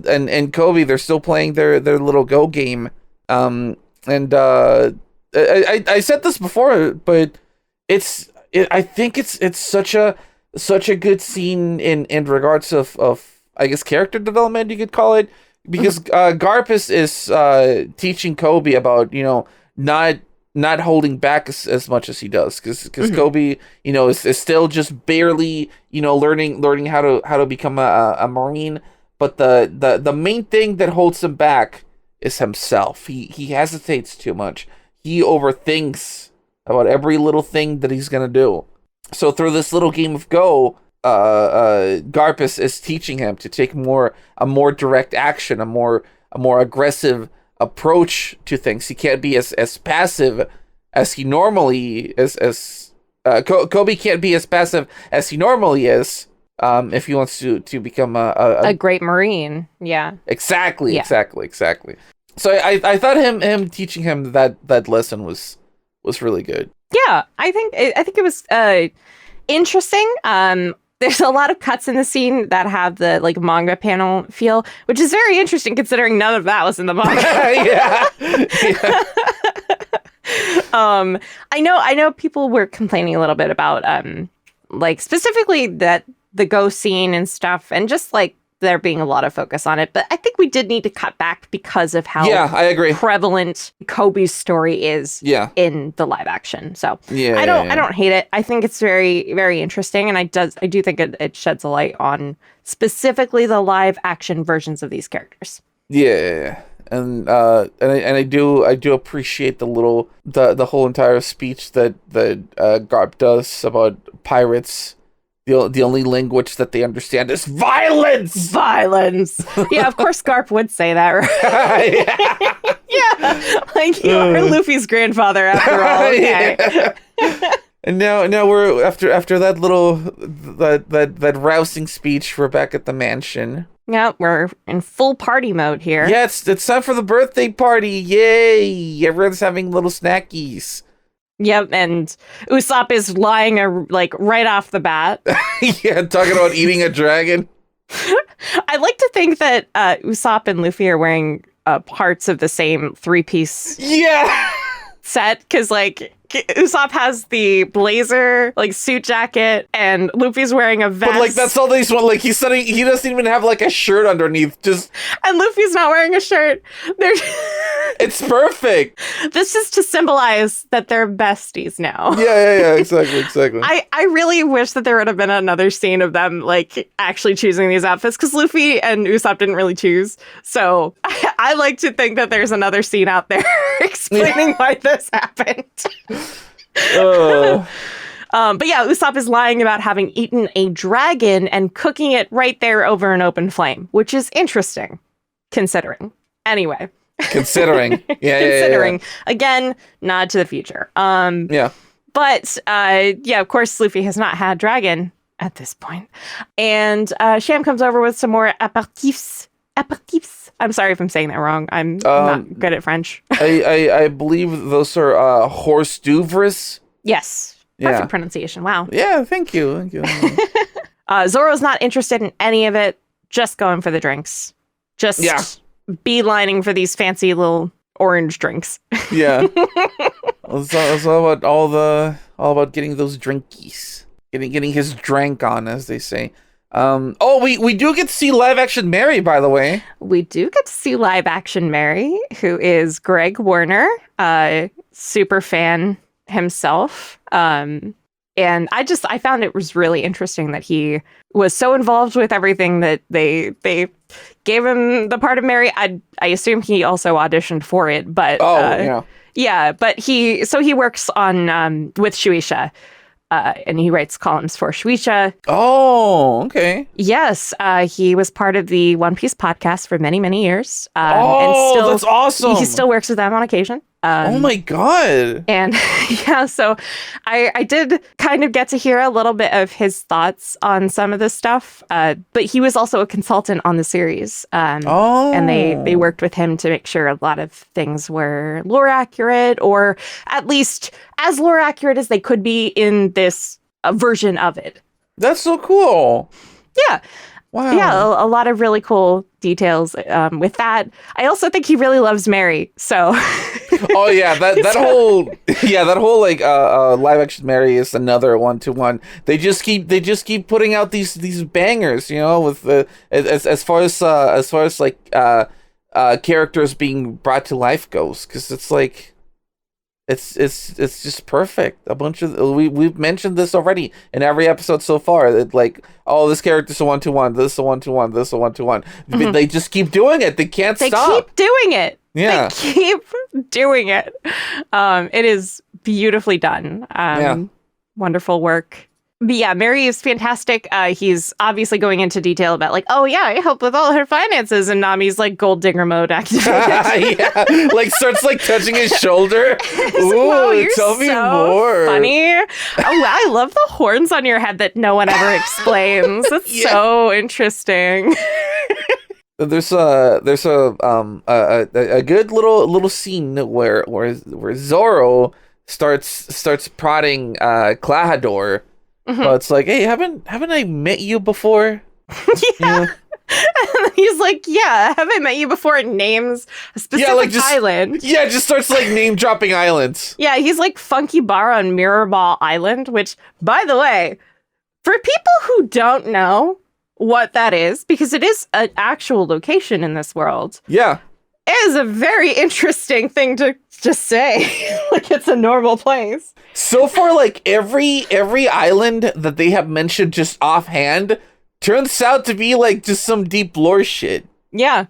and Kobe, they're still playing their little Go game. I said this before, but I think it's such a good scene in regards of I guess character development, you could call it, because Garp is teaching Kobe about, you know, not holding back as much as he does, because Kobe, you know, is still just barely, you know, learning how to become a Marine, but the main thing that holds him back is himself. He hesitates too much. He overthinks about every little thing that he's gonna do. So through this little game of Go, Garp is teaching him to take a more direct action, a more aggressive approach to things. He can't be as passive as he normally is. Kobe can't be as passive as he normally is. If he wants to become a great Marine. Yeah. Exactly. Yeah. Exactly. So I thought him teaching him that lesson was really good. Yeah, I think it was interesting. There's a lot of cuts in the scene that have the like manga panel feel, which is very interesting considering none of that was in the manga. Yeah. I know people were complaining a little bit about like specifically that the Go scene and stuff, and just like there being a lot of focus on it, but I think we did need to cut back because of how I agree. prevalent Kobe's story is in the live action. So I don't hate it. I think it's very, very interesting, and I do think it sheds a light on specifically the live action versions of these characters. Yeah. And I do appreciate the whole entire speech that Garp does about pirates. The only language that they understand is violence. Violence. Yeah, of course Garp would say that, right? Yeah. Like you are Luffy's grandfather after all. Okay. Yeah. And now we're after that little that rousing speech, we're back at the mansion. Yeah, we're in full party mode here. Yeah, it's time for the birthday party. Yay! Everyone's having little snackies. Yep, and Usopp is lying like right off the bat. Yeah, talking about eating a dragon. I like to think that Usopp and Luffy are wearing parts of the same three-piece set, because like Usopp has the blazer, like suit jacket, and Luffy's wearing a vest. But like that's all they want. Like he doesn't even have like a shirt underneath. And Luffy's not wearing a shirt. It's perfect. This is to symbolize that they're besties now. Yeah. Exactly. I really wish that there would have been another scene of them like actually choosing these outfits, because Luffy and Usopp didn't really choose. So I like to think that there's another scene out there explaining why this happened. But yeah, Usopp is lying about having eaten a dragon and cooking it right there over an open flame, which is interesting, considering. Anyway. Considering. Yeah. Again, nod to the future. Yeah. But of course, Luffy has not had dragon at this point. And Sham comes over with some more apéritifs. I'm sorry if I'm saying that wrong. I'm not good at French. I believe those are horse d'oeuvres. Yes. Perfect pronunciation. Wow. Yeah, thank you. Zoro's not interested in any of it. Just going for the drinks. Just beelining for these fancy little orange drinks. Yeah. It's all about getting those drinkies. Getting his drank on, as they say. We do get to see live action Mary, by the way. We do get to see live action Mary, who is Greg Warner, super fan himself. And I found it was really interesting that he was so involved with everything that they gave him the part of Mary. I assume he also auditioned for it, but but he works on with Shueisha. And he writes columns for Shueisha. Oh, okay. Yes, he was part of the One Piece podcast for many, many years. And still, that's awesome. He still works with them on occasion. Oh my God. And yeah, so I did kind of get to hear a little bit of his thoughts on some of this stuff, but he was also a consultant on the series. And they worked with him to make sure a lot of things were lore accurate, or at least as lore accurate as they could be in this version of it. That's so cool. Yeah. Wow. Yeah, a lot of really cool details with that. I also think he really loves Mary, so. Oh yeah, that whole like live action Mary is another 1-to-1. They just keep putting out these bangers, you know, with the as far as like characters being brought to life goes, because it's like. It's just perfect. A bunch of we've mentioned this already in every episode so far. That like, oh, this character's a 1-to-1, this a 1-to-1, this a 1-to-1. Mm-hmm. They just keep doing it. They can't stop. They keep doing it. Yeah. They keep doing it. It is beautifully done. Wonderful work. But yeah, Mary is fantastic. He's obviously going into detail about like, oh yeah, I help with all her finances, and Nami's like gold digger mode activated. Yeah, like starts like touching his shoulder. Ooh, tell me more. Funny. Oh, I love the horns on your head that no one ever explains. It's so interesting. There's a good little scene where Zoro starts prodding Klahadore. Mm-hmm. But it's like, hey, haven't I met you before? Yeah. And he's like, yeah, have I met you before? It names a specific island. Yeah, just starts like name dropping islands. Yeah, he's like Funky Bar on Mirrorball Island, which, by the way, for people who don't know what that is, because it is an actual location in this world. Yeah. It is a very interesting thing to just say. Like, it's a normal place. So far, like, every island that they have mentioned just offhand turns out to be, like, just some deep lore shit. Yeah.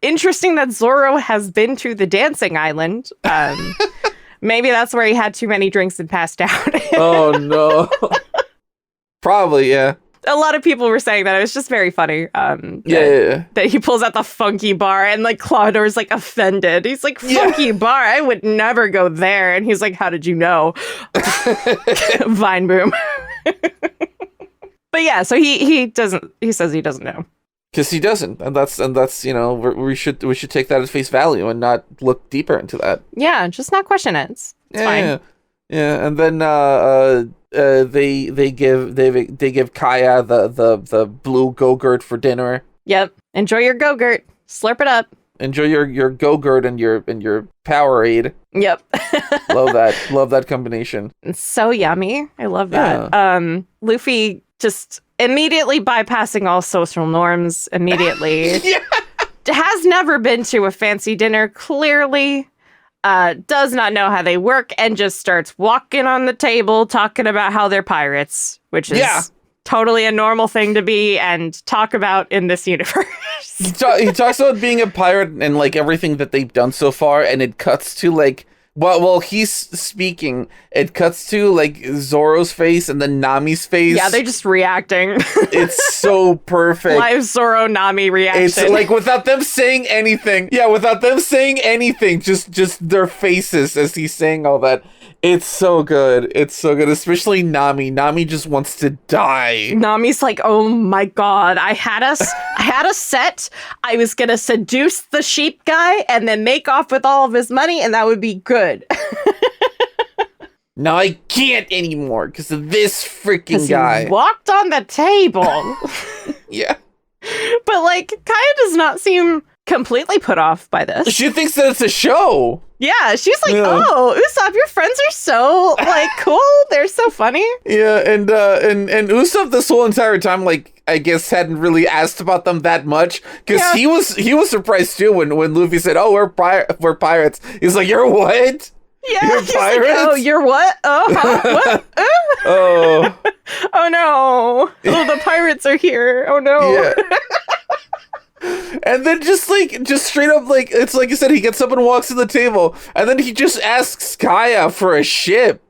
Interesting that Zoro has been to the dancing island. Maybe that's where he had too many drinks and passed out. Oh, no. Probably, yeah. A lot of people were saying that. It was just very funny. That he pulls out the Funky Bar and like Claudore's like offended. He's like, Funky Bar? I would never go there. And he's like, how did you know? Vine boom. But yeah, so he says he doesn't know. Because he doesn't, and that's you know, we should take that at face value and not look deeper into that. Yeah, just not question it. It's fine. Yeah, and then they give Kaya the blue Go-Gurt for dinner. Yep. Enjoy your Go-Gurt. Slurp it up. Enjoy your Go-Gurt and your Powerade. Yep. Love that combination. It's so yummy. I love that. Yeah. Luffy just immediately bypassing all social norms immediately. Yeah. Has never been to a fancy dinner, clearly. Does not know how they work, and just starts walking on the table talking about how they're pirates, which is totally a normal thing to be and talk about in this universe. He talks about being a pirate and like everything that they've done so far, and it cuts to like while he's speaking, it cuts to like Zoro's face and then Nami's face. Yeah, they're just reacting. It's so perfect. Live Zoro Nami reaction. It's like without them saying anything. Yeah, without them saying anything, just their faces as he's saying all that. It's so good. It's so good, especially Nami. Nami just wants to die. Nami's like, oh my god, I had a set. I was gonna seduce the sheep guy and then make off with all of his money, and that would be good. Now I can't anymore because of this freaking guy. He walked on the table. Yeah. But like, Kaya does not seem completely put off by this. She thinks that it's a show. Yeah, she's like, oh, Usopp, your friends are so like cool. They're so funny. Yeah, and Usopp this whole entire time, like, I guess hadn't really asked about them that much because he was surprised too when Luffy said, "Oh, we're pirates." He's like, "You're what?" Yeah, you're pirates? Like, oh, you're what? What? Oh. Oh no! Oh, the pirates are here! Oh no! Yeah. And then just straight up, like, it's like you said, he gets up and walks to the table, and then he just asks Kaya for a ship.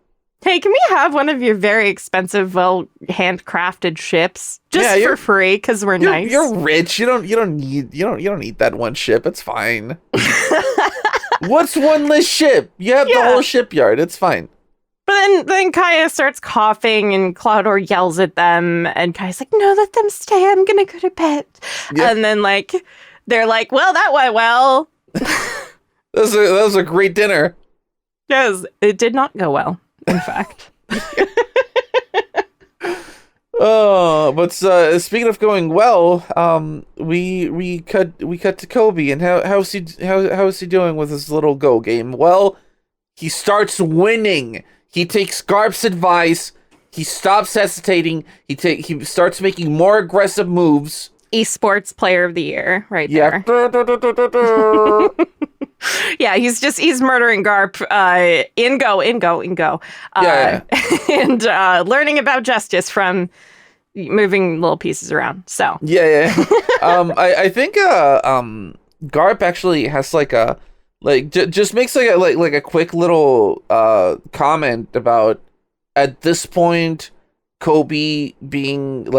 Hey, can we have one of your very expensive, well, handcrafted ships just for free? Because we're nice. You're rich. You don't need that one ship. It's fine. What's one less ship? You have the whole shipyard. It's fine. But then Kaya starts coughing and Cloudor yells at them and Kaya's like, no, let them stay. I'm going to go to bed. Yeah. And then they're like, well, that went well. that was a great dinner. Yes, it did not go well, in fact. Oh, but speaking of going well, we cut to Kobe, and how is he doing with his little Go game? Well, he starts winning. He takes Garp's advice. He stops hesitating. He starts making more aggressive moves. Esports Player of the Year, right there. Yeah, he's murdering Garp in Go. And learning about justice from moving little pieces around. So yeah. I think Garp actually has just makes a quick little comment about at this point Kobe being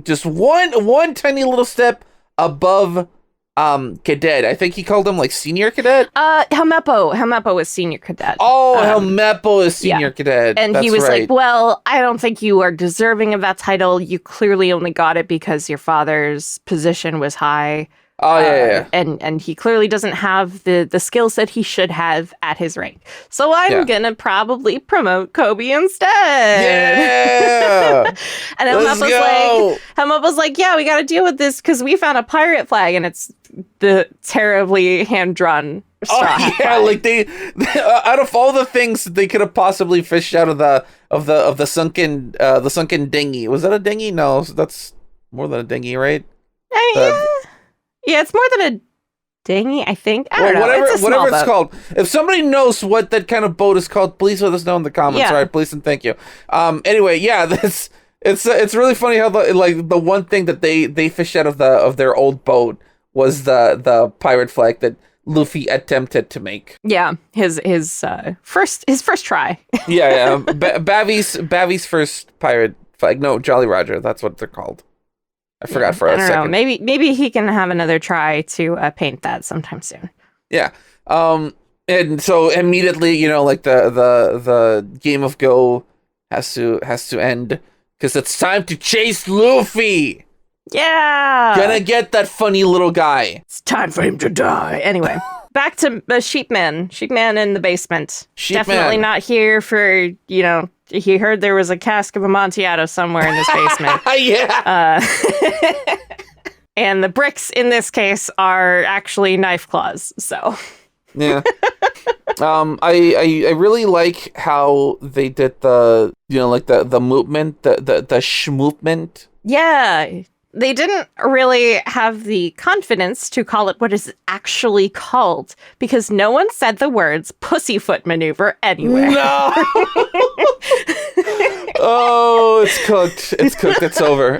just one tiny little step above cadet. I think he called him senior cadet. Helmeppo is senior cadet. Oh, Helmeppo is senior cadet. And he was like, well, I don't think you are deserving of that title. You clearly only got it because your father's position was high. Oh, yeah. And he clearly doesn't have the skills that he should have at his rank. So I'm going to probably promote Kobe instead. Yeah! And Helmeppo's like, yeah, we got to deal with this because we found a pirate flag and it's the terribly hand-drawn straw hat flag. They out of all the things that they could have possibly fished out of the sunken dinghy. Was that a dinghy? No, that's more than a dinghy, right? Yeah, it's more than a dinghy, I think. I don't know. Whatever it's called. If somebody knows what that kind of boat is called, please let us know in the comments. Yeah. All right, please and thank you. Anyway, yeah, it's really funny how the one thing that they fished out of their old boat was the pirate flag that Luffy attempted to make. Yeah, his first try. yeah. Bavi's first pirate flag. No, Jolly Roger. That's what they're called. I forgot for a second. Maybe he can have another try to paint that sometime soon. Yeah. And so immediately, the game of Go has to end because it's time to chase Luffy. Yeah. Gonna get that funny little guy. It's time for him to die. Anyway, back to Sheepman. Sheepman in the basement. Definitely not here for, he heard there was a cask of Amontillado somewhere in this basement. Yeah. And the bricks in this case are actually knife claws. So. Yeah. I really like how they did the movement, the schmovement. Yeah. They didn't really have the confidence to call it what is actually called because no one said the words pussyfoot maneuver anywhere. No! Oh, it's cooked. It's over.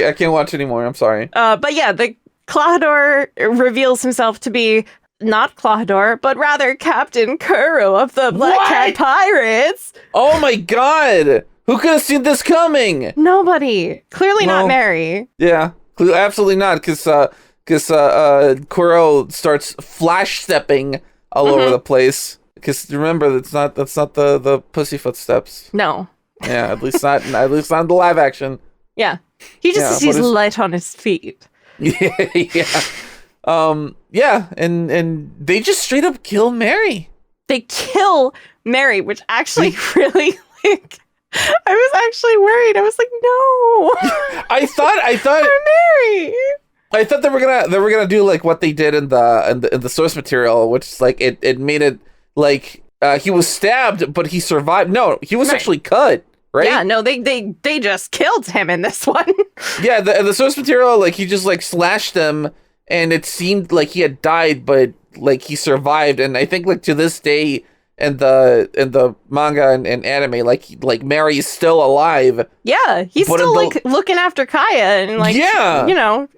I can't watch anymore. I'm sorry. But yeah, the Cloudor reveals himself to be not Cloudor, but rather Captain Kuro of the Black Cat Pirates. Oh my god! Who could have seen this coming? Nobody. Clearly not Mary. Yeah, absolutely not. Because Kuro starts flash stepping all over the place. Because remember, that's not the pussyfoot steps. No. Yeah, at least not in the live action. Yeah, he just sees light on his feet. Yeah. Yeah, and they just straight up kill Mary. They kill Mary, which actually really I was actually worried. I was like, no. I thought Mary. I thought they were gonna do what they did in the source material, which is it made it he was stabbed, but he survived. No, he was actually cut. Right? Yeah, no, they just killed him in this one. Yeah, the source material, he just slashed him, and it seemed like he had died, but he survived. And I think to this day, in the manga and anime, Mary is still alive. Yeah, he's still looking after Kaya and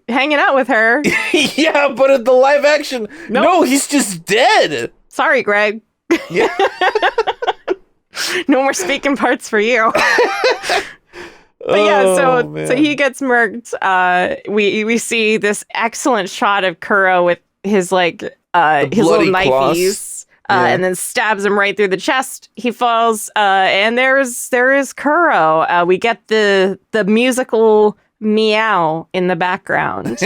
hanging out with her. Yeah, but in the live action, no, he's just dead. Sorry, Greg. Yeah. No more speaking parts for you. But yeah, so he gets murked. We see this excellent shot of Kuro with his his little bloody claws. knifeys, and then stabs him right through the chest. He falls, and there is Kuro. We get the musical meow in the background,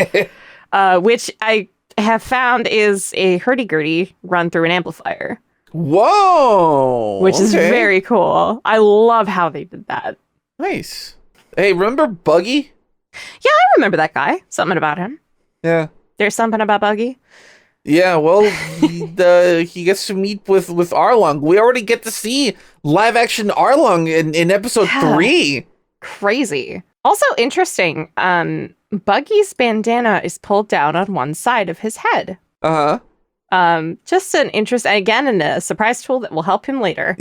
which I have found is a hurdy-gurdy run through an amplifier. Whoa! Which is very cool. I love how they did that. Nice. Hey, remember Buggy? Yeah, I remember that guy. Something about him. Yeah. There's something about Buggy. Yeah, well, he gets to meet with Arlong. We already get to see live action Arlong in episode 3. Crazy. Also interesting, Buggy's bandana is pulled down on one side of his head. Just an interest, again, in a surprise tool that will help him later.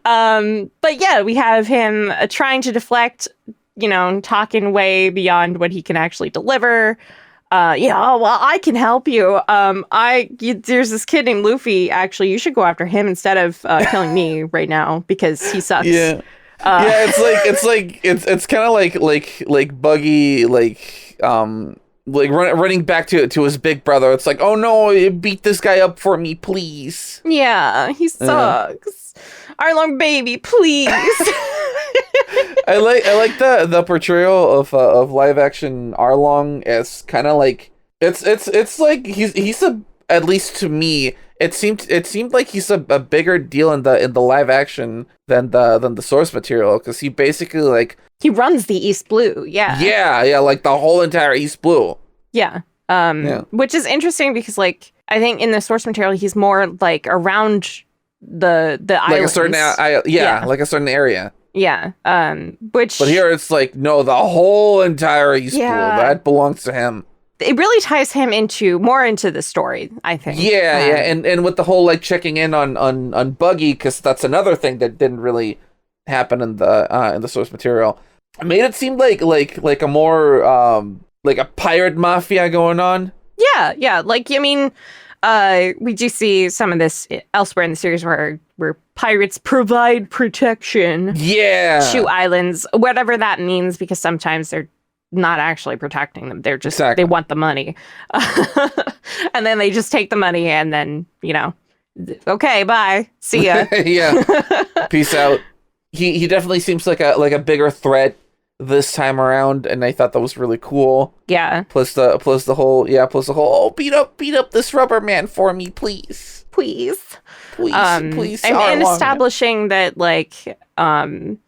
But yeah, we have him trying to deflect, talking way beyond what he can actually deliver. Well, I can help you. There's this kid named Luffy. Actually, you should go after him instead of killing me right now because he sucks. Yeah. It's kind of like Buggy, running back to his big brother. It's like, oh no, beat this guy up for me, please. Yeah, he sucks. Arlong baby, please. I like the portrayal of live action Arlong as kind of like it's like he's at least to me it seemed like he's a bigger deal in the live action than the source material, because he basically he runs the East Blue. Yeah, like the whole entire East Blue. Yeah. Which is interesting because I think in the source material he's more around the islands. Like a certain like a certain area. Yeah. But here it's no, the whole entire East Blue, that belongs to him. It really ties him more into the story, I think. Yeah, and with the whole checking in on Buggy, because that's another thing that didn't really happen in the source material. It made it seem like a more like a pirate mafia going on. Yeah. We do see some of this elsewhere in the series where pirates provide protection to islands, whatever that means, because sometimes they're not actually protecting them. They're just, they want the money. And then they just take the money and then, okay, bye. See ya. Yeah. Peace out. He definitely seems like a bigger threat this time around, and I thought that was really cool. Yeah. Plus the whole oh, beat up this rubber man for me, please. Please. Please. And establishing that Arlong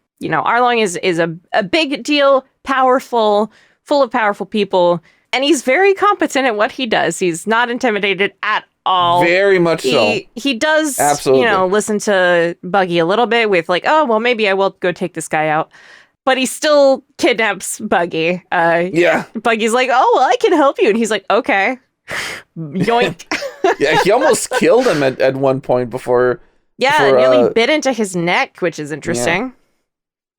is a big deal, powerful, full of powerful people, and he's very competent at what he does. He's not intimidated at all. Very much so. He does, absolutely, listen to Buggy a little bit with oh, well, maybe I will go take this guy out. But he still kidnaps Buggy. Buggy's like, oh, well, I can help you. And he's like, okay. Yoink. Yeah, he almost killed him at one point before. Yeah, nearly bit into his neck, which is interesting.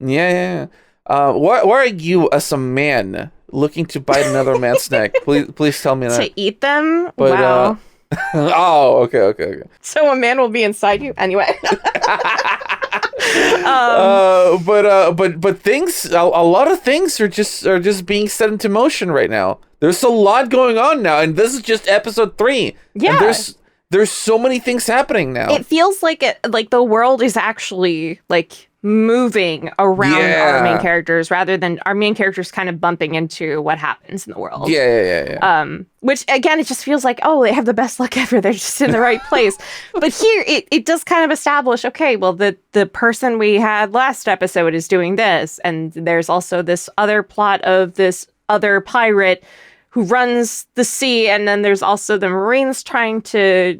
Yeah. Why are you, as a man, looking to bite another man's neck? Please tell me that. To eat them? But, wow. Oh, okay. So a man will be inside you? Anyway. But things, a lot of things are just being set into motion right now. There's a lot going on now, and this is just episode 3. Yeah. And there's so many things happening now. It feels like the world is actually moving around our main characters rather than our main characters kind of bumping into what happens in the world. Yeah. Which again, it just feels like, oh, they have the best luck ever. They're just in the right place. But here it does kind of establish, okay, well, the person we had last episode is doing this, and there's also this other plot of this other pirate who runs the sea, and then there's also the Marines trying to,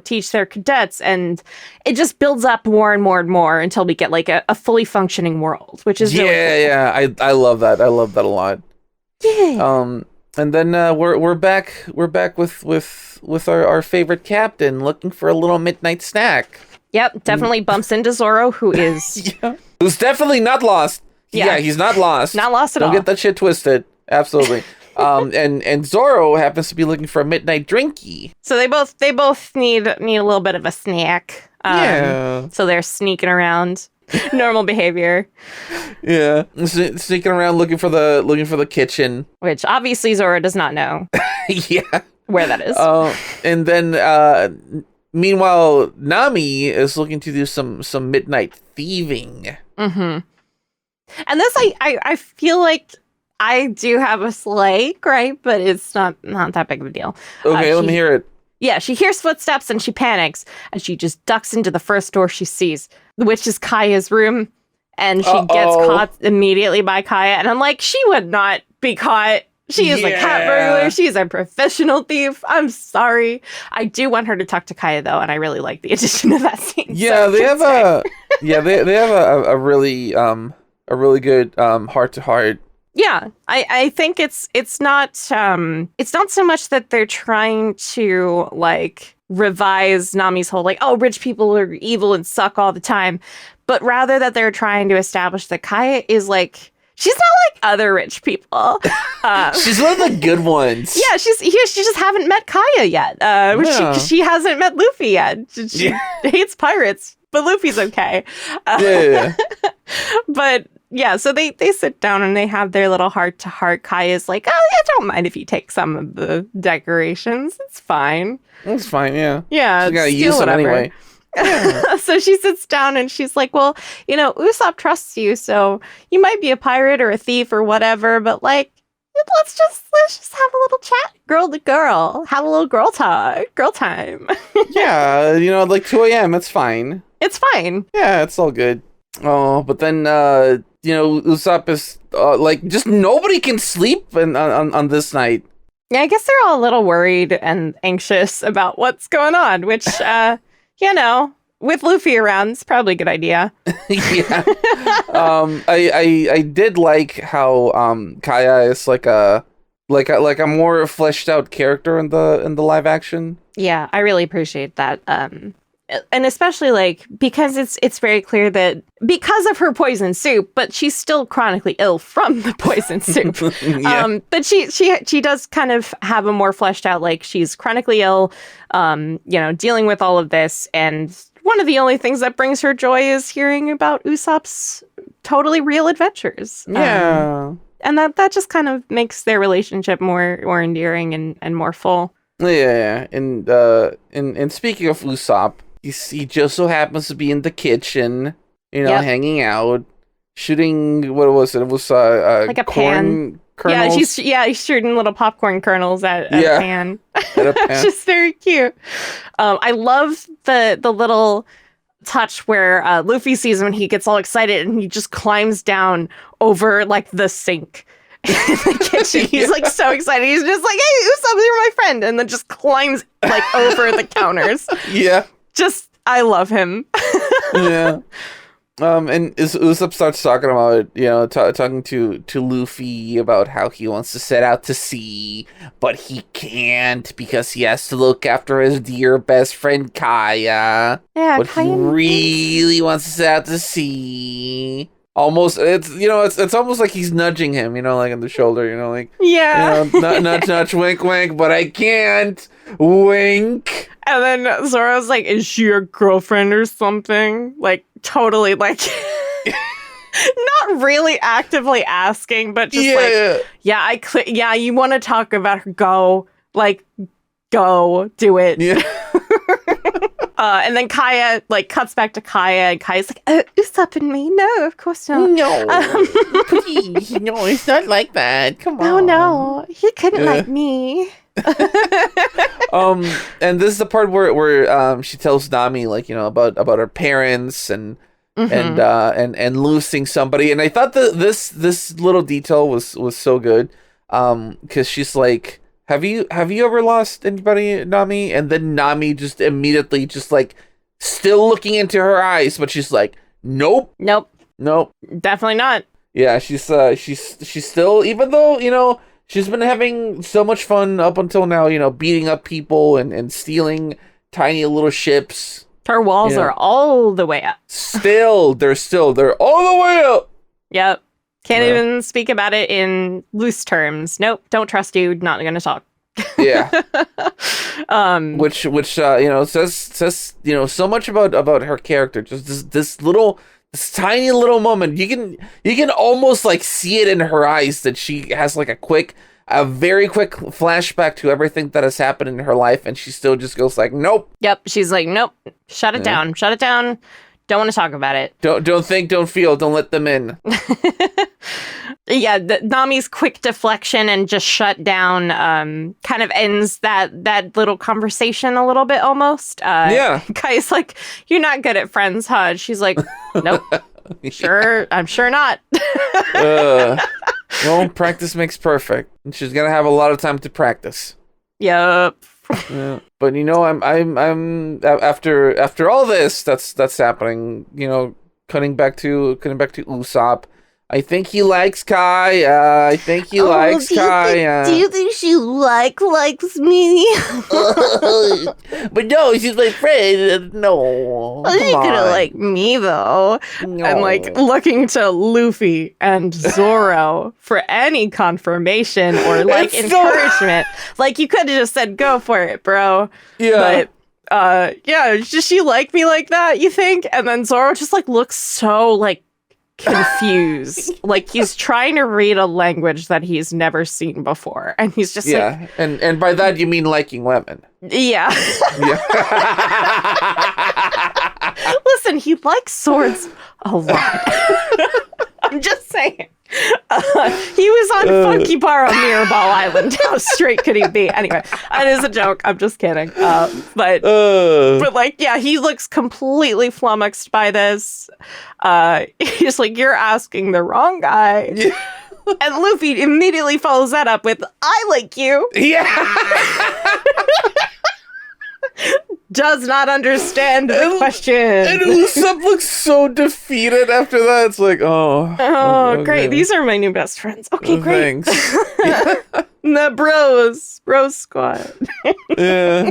teach their cadets, and it just builds up more and more and more until we get a fully functioning world, which is really cool. Yeah. I love that. I love that a lot. Yeah. And then we're back with our favorite captain looking for a little midnight snack. Yep, definitely bumps into Zoro, who is who's definitely not lost. Yeah, he's not lost. Not lost at all. Don't get that shit twisted. Absolutely. And Zoro happens to be looking for a midnight drinky. So they both need a little bit of a snack. So they're sneaking around. Normal behavior. Yeah, sneaking around looking for the kitchen, which obviously Zoro does not know. Yeah. where that is. And then meanwhile, Nami is looking to do some midnight thieving. Mm-hmm. And this, I feel like I do have a slight gripe, but it's not that big of a deal. Okay, let me hear it. Yeah, she hears footsteps and she panics, and she just ducks into the first door she sees, which is Kaya's room, and she gets caught immediately by Kaya, and I'm like, she would not be caught. She is a cat burglar. She's a professional thief. I'm sorry. I do want her to talk to Kaya, though, and I really like the addition of that scene. Yeah, so they have they have a really good heart-to-heart. Yeah, I think it's not so much that they're trying to like revise Nami's whole like, oh, rich people are evil and suck all the time, but rather that they're trying to establish that Kaya is like, she's not like other rich people. She's one of the good ones. Yeah, she just haven't met Kaya yet. She hasn't met Luffy yet. She hates pirates, but Luffy's okay. But yeah, so they sit down and they have their little heart-to-heart. Kaya's like, oh, yeah, don't mind if you take some of the decorations. It's fine. It's fine, yeah. Yeah, she's gotta use them anyway. Yeah. So she sits down and she's like, well, Usopp trusts you, so you might be a pirate or a thief or whatever, but like, let's just have a little chat, girl to girl, have a little girl time. Yeah, like 2 a.m. It's fine. It's fine. Yeah, it's all good. Oh, but then Usopp is like, just nobody can sleep on this night. Yeah, I guess they're all a little worried and anxious about what's going on, which with Luffy around, it's probably a good idea. Yeah. I did like how Kaya is like a more fleshed out character in the live action. Yeah, I really appreciate that. And especially like because it's very clear that because of her poison soup, but she's still chronically ill from the poison soup. Yeah. But she does kind of have a more fleshed out, like she's chronically ill, dealing with all of this, and one of the only things that brings her joy is hearing about Usopp's totally real adventures. Yeah. And that just kind of makes their relationship more endearing and more full. Yeah. And speaking of Usopp, he just so happens to be in the kitchen, hanging out, shooting, what was it? It was like a corn pan. kernels. He's shooting little popcorn kernels at a pan. At a pan. It's just very cute. I love the little touch where Luffy sees him and he gets all excited and he just climbs down over like the sink in the kitchen. He's like so excited. He's just like, hey, Usopp, you're my friend, and then just climbs like over the counters. Yeah. Just, I love him. Yeah. And Usopp starts talking about, talking to Luffy about how he wants to set out to sea, but he can't because he has to look after his dear best friend Kaya. Yeah, but Kaya he really wants to set out to sea. Almost, it's almost like he's nudging him, like on the shoulder, nudge, wink, wink, but I can't wink. And then Zoro's like, is she your girlfriend or something? Like, totally, like, not really actively asking, but just you want to talk about her, go, do it. Yeah. And then Kaya, cuts back to Kaya, and Kaya's like, Usopp and me? No, of course not. No, please, no, it's not like that. Come on. Oh, no, he couldn't like me. And this is the part where she tells Nami about her parents and losing somebody, and I thought that this little detail was so good, because she's like, have you ever lost anybody, Nami? And then Nami just immediately still looking into her eyes, but she's like, nope, Definitely not. Yeah, she's still, even though she's been having so much fun up until now, beating up people and stealing tiny little ships. Her walls are all the way up. They're all the way up. Yep. Can't even speak about it in loose terms. Nope. Don't trust you. Not gonna talk. Yeah. Which says so much about her character. Just this tiny little moment. You can almost see it in her eyes that she has a quick a very quick flashback to everything that has happened in her life, and she still just goes like, nope. Yep. She's like, nope, shut it down. Shut it down. Don't want to talk about it. Don't think, don't feel, don't let them in. Yeah, Nami's quick deflection and just shut down kind of ends that little conversation a little bit almost. Yeah. Kai's like, you're not good at friends, huh? She's like, nope. Sure, I'm sure not. Well, practice makes perfect. And she's gonna have a lot of time to practice. Yep. Yeah. But I'm after all this that's happening, cutting back to Usopp. I think he likes Kai. I think he likes Kai. Do you think she likes me? But no, she's my friend. No. She's gonna like me though. No. I'm like looking to Luffy and Zoro for any confirmation or like encouragement. Like you could have just said, "Go for it, bro." Yeah. But yeah, does she like me like that? You think? And then Zoro just like looks so like confused, like he's trying to read a language that he's never seen before, and he's just like, and by that you mean liking women. Yeah. Listen, he likes swords a lot. I'm just saying. He was on Funky Bar on Mirrorball Island. How straight could he be? Anyway, that is a joke. I'm just kidding. But like, yeah, he looks completely flummoxed by this. He's like, you're asking the wrong guy. Yeah. And Luffy immediately follows that up with, I like you. Yeah. Does not understand the question. And Usopp looks so defeated after that. It's like, oh, okay. Great. These are my new best friends. Okay, great. Thanks. The bro squad. Yeah.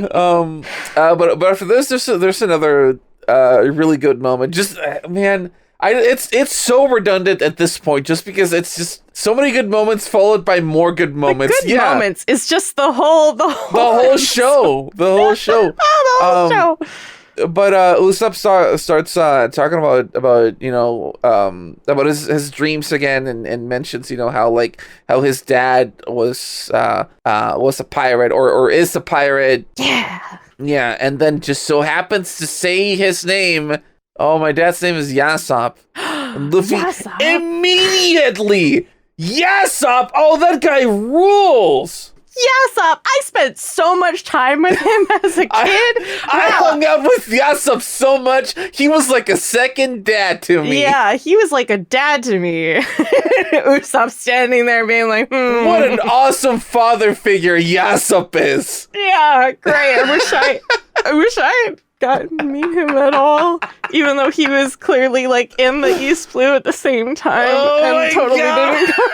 But after this, there's another really good moment. Just man, it's so redundant at this point, just because it's just so many good moments followed by more good moments. The good moments is just the whole show. The whole show. show. But Usopp starts talking about his dreams again, and mentions how his dad was a pirate or is a pirate. Yeah, and then just so happens to say his name. Oh, my dad's name is Yasopp. And Luffy immediately, Yasopp. Oh, that guy rules. Yasopp, I spent so much time with him as a kid. I hung out with Yasopp so much. He was like a second dad to me. Yeah, he was like a dad to me. Usopp standing there being like, What an awesome father figure Yasopp is. Yeah, great. I wish I had gotten to meet him at all, even though he was clearly like in the East Blue at the same time and totally didn't go.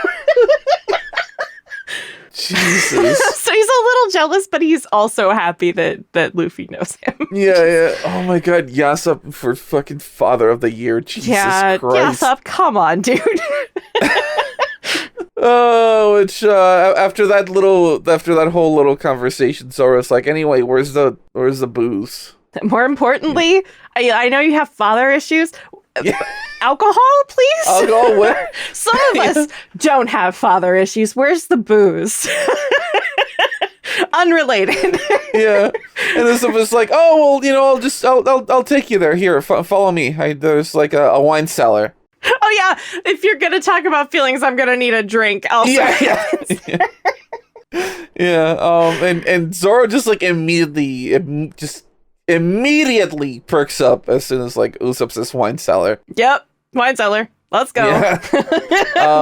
Jesus. So he's a little jealous, but he's also happy that Luffy knows him. Yeah. Oh my god, Yasopp for fucking father of the year. Jesus Christ. Yasopp, come on, dude. Oh, which after that whole little conversation, Zoro's like, anyway, where's the booze? More importantly, I know you have father issues. Yeah. Alcohol, please? Alcohol, where? Some of us don't have father issues. Where's the booze? Unrelated. Yeah. And this was like, oh, well, I'll take you there. Here, follow me. There's like a wine cellar. Oh, yeah. If you're going to talk about feelings, I'm going to need a drink. Yeah. And Zoro just like immediately perks up as soon as like Usopp says wine cellar. Yep, wine cellar. Let's go. Yeah.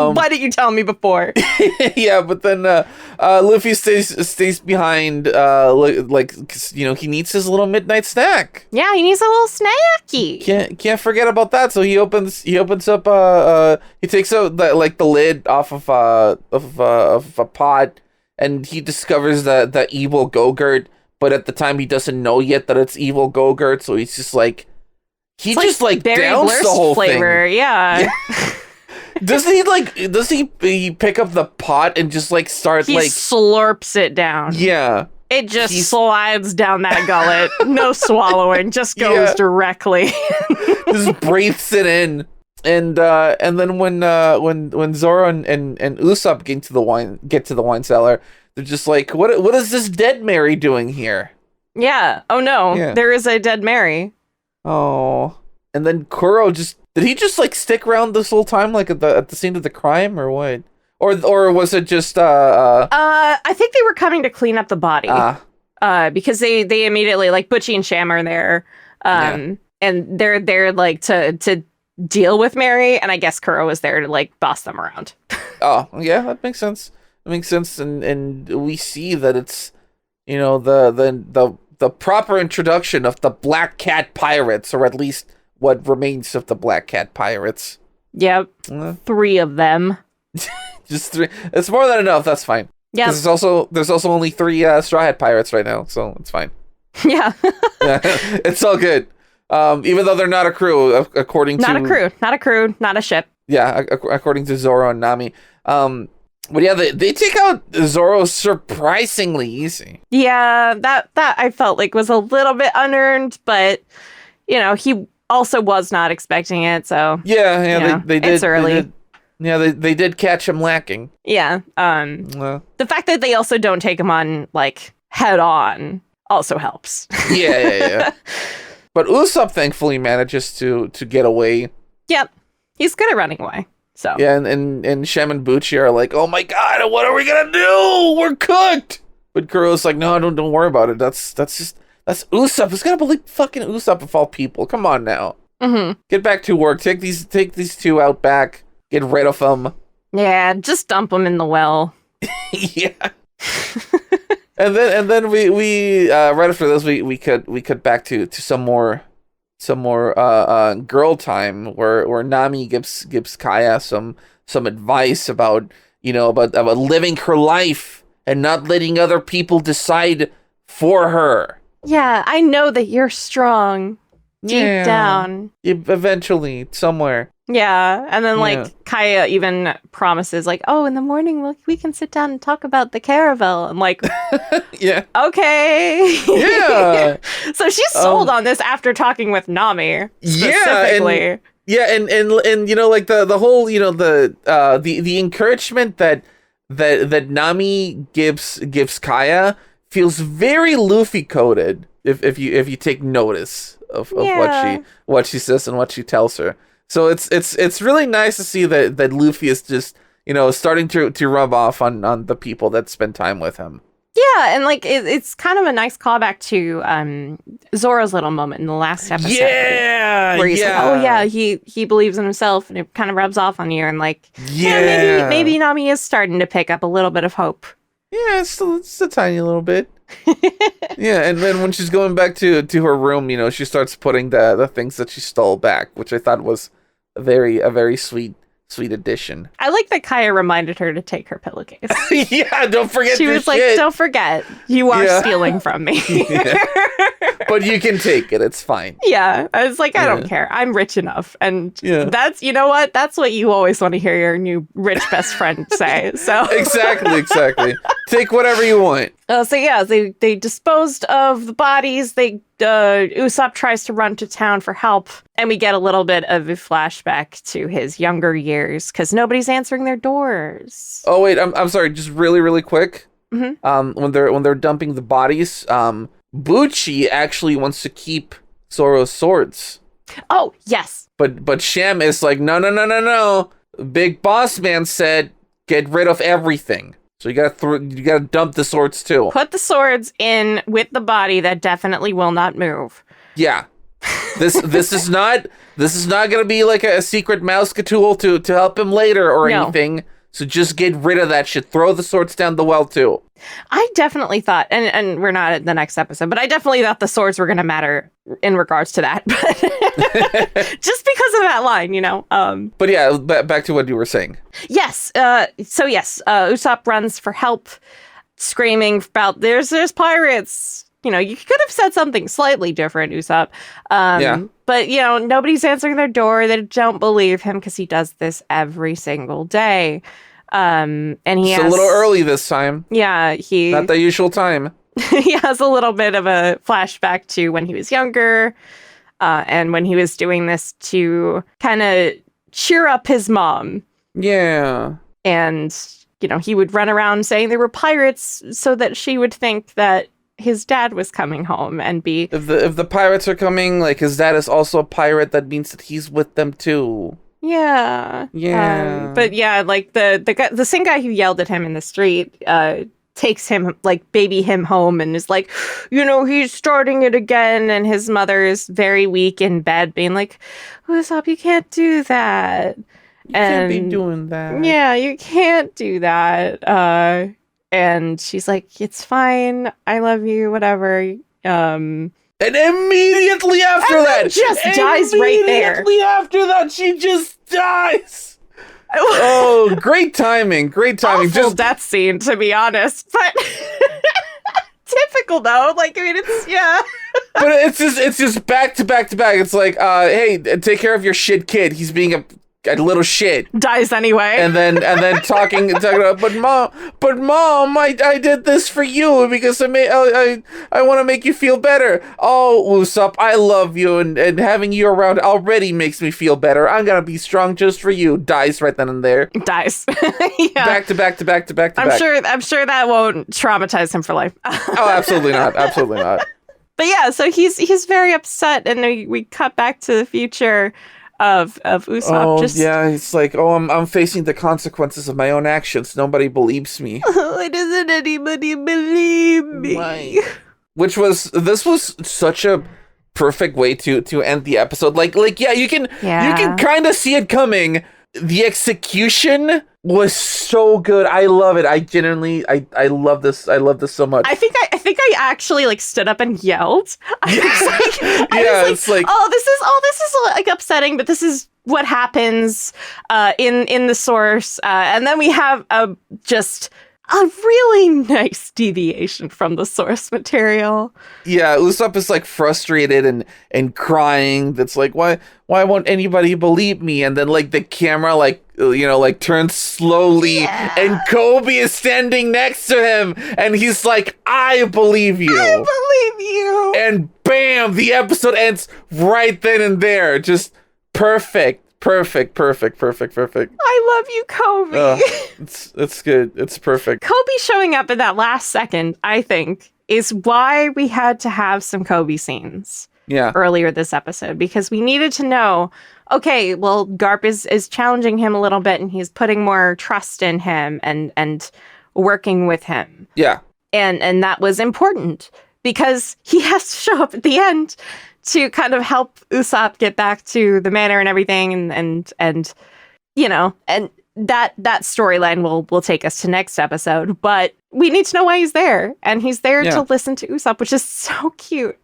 Why didn't you tell me before? Yeah, but then Luffy stays behind, he needs his little midnight snack. Yeah, he needs a little snacky. Can't forget about that. So he opens up he takes out the lid off of a pot, and he discovers the evil Go-Gurt. But at the time, he doesn't know yet that it's evil Go-Gurt, so he's just like, Berry downs the whole flavor, thing. Yeah. Does he pick up the pot and just like start he slurps it down. Yeah. It just slides down that gullet. No swallowing, just goes directly. Just breathes it in. And then when Zoro and Usopp get to the wine cellar, they're just like, what is this dead Mary doing here? Yeah. Oh no, Yeah. there is a dead Mary. Oh. And then Kuro did he just like stick around this whole time, like at the scene of the crime, or what? Or was it just I think they were coming to clean up the body. Because they immediately, like, Butchie and Sham are there. And they're there like to deal with Mary, and I guess Kuro was there to like boss them around. Oh, yeah, that makes sense. It makes sense, and we see that it's, you know, the proper introduction of the Black Cat Pirates, or at least what remains of the Black Cat Pirates. Yep. 3 of them. Just 3. It's more than enough. That's fine. Yeah. There's also only 3 Straw Hat Pirates right now, so it's fine. Yeah. Yeah, it's all good. Even though they're not a crew, according not to a crew, not a ship. Yeah, according to Zoro and Nami. But yeah, they take out Zoro surprisingly easy. Yeah, that I felt like was a little bit unearned, but you know, he also was not expecting it, so Yeah, they did. It's early. They did catch him lacking. Yeah. The fact that they also don't take him on like head on also helps. Yeah. But Usopp thankfully manages to get away. Yep. He's good at running away. So Yeah, and Shem and Bucci are like, oh my god, what are we gonna do? We're cooked. But Kuro's like, no, don't worry about it. That's Usopp. Who's gonna believe fucking Usopp of all people? Come on now. Mm-hmm. Get back to work. Take these 2 out back. Get rid of them. Yeah, just dump them in the well. Yeah. And then we right after this we cut back to some more girl time where Nami gives Kaya some advice about about living her life and not letting other people decide for her. Yeah, I know that you're strong deep down. Eventually, somewhere. Yeah, and then like Kaya even promises like, oh, in the morning we can sit down and talk about the caravel. I'm like, yeah, okay, yeah. So she's sold on this after talking with Nami specifically. Yeah, and you know, like the whole, you know, the encouragement that Nami gives Kaya feels very Luffy coded if you take notice of what she says and what she tells her. So it's really nice to see that Luffy is just, you know, starting to rub off on the people that spend time with him. Yeah, and like it's kind of a nice callback to Zoro's little moment in the last episode. Yeah, where he's like, oh yeah, he believes in himself, and it kind of rubs off on you, and like, maybe Nami is starting to pick up a little bit of hope. Yeah, it's a tiny little bit. Yeah, and then when she's going back to her room, you know, she starts putting the things that she stole back, which I thought was a very sweet addition. I like that Kaya reminded her to take her pillowcase. Yeah, don't forget. She was like, "Don't forget, you are stealing from me." But you can take it. It's fine. Yeah, I was like, I don't care. I'm rich enough, and that's, you know what? That's what you always want to hear your new rich best friend say. So exactly. Take whatever you want. So yeah, they disposed of the bodies. Usopp tries to run to town for help, and we get a little bit of a flashback to his younger years because nobody's answering their doors. Oh wait, I'm sorry. Just really quick. Mm-hmm. When they're dumping the bodies, Bucci actually wants to keep Zoro's swords. Oh yes. But Sham is like, no. Big boss man said get rid of everything. So you gotta dump the swords too. Put the swords in with the body that definitely will not move. Yeah. This is not gonna be like a secret mouse tool to help him later or anything. So just get rid of that shit. Throw the swords down the well too. I definitely thought, and we're not at the next episode, but I definitely thought the swords were gonna matter in regards to that. Just because of that line, you know. But yeah, back to what you were saying. Yes. Usopp runs for help, screaming about there's pirates. You know, you could have said something slightly different, Usopp. But you know, nobody's answering their door. They don't believe him because he does this every single day. And it's a little early this time. Yeah, not the usual time. He has a little bit of a flashback to when he was younger, and when he was doing this to kind of cheer up his mom. Yeah. And, he would run around saying they were pirates so that she would think that his dad was coming home and be... If the pirates are coming, like, his dad is also a pirate, that means that he's with them too. Yeah. Yeah. But yeah, like, the same guy who yelled at him in the street takes him, like, baby him home and is like, he's starting it again. And his mother is very weak in bed, being like, what's up? You can't do that. You can't be doing that. Yeah, you can't do that. And she's like, it's fine. I love you, whatever. And immediately after that, just dies right there. Immediately after that, she just dies. Oh, great timing. Great timing. Awful death scene, to be honest. But typical, though. Like, I mean, it's, yeah. But it's just back to back to back. It's like, hey, take care of your shit kid. He's being a little shit. Dies anyway. And then talking about, but mom, I did this for you because I want to make you feel better. Oh, Usopp, I love you, and having you around already makes me feel better. I'm gonna be strong just for you. Dies right then and there. Dies. Yeah. Back to back to back to back to back. I'm sure that won't traumatize him for life. Oh, absolutely not. Absolutely not. But yeah, so he's very upset, and we cut back to the future of Usopp. It's like, I'm facing the consequences of my own actions. Nobody believes me. Why doesn't anybody believe me? Why? This was such a perfect way to end the episode. Like yeah, you can kind of see it coming. The execution was so good. I love it. I genuinely I love this. I love this so much. I think I actually like stood up and yelled. It's like, this is like upsetting, but this is what happens in the source. And then we have just a really nice deviation from the source material. Yeah, Usopp is like frustrated and crying. That's like, why won't anybody believe me? And then like the camera like turns slowly, and Kobe is standing next to him, and he's like, I believe you. I believe you. And bam, the episode ends right then and there. Just perfect. I love you, Kobe. It's good. It's perfect. Kobe showing up at that last second, I think, is why we had to have some Kobe scenes. Yeah. Earlier this episode, because we needed to know, okay, well, Garp is challenging him a little bit, and he's putting more trust in him and working with him. Yeah. And that was important because he has to show up at the end to kind of help Usopp get back to the manor and everything, and that storyline will take us to next episode. But we need to know why he's there, and he's there to listen to Usopp, which is so cute.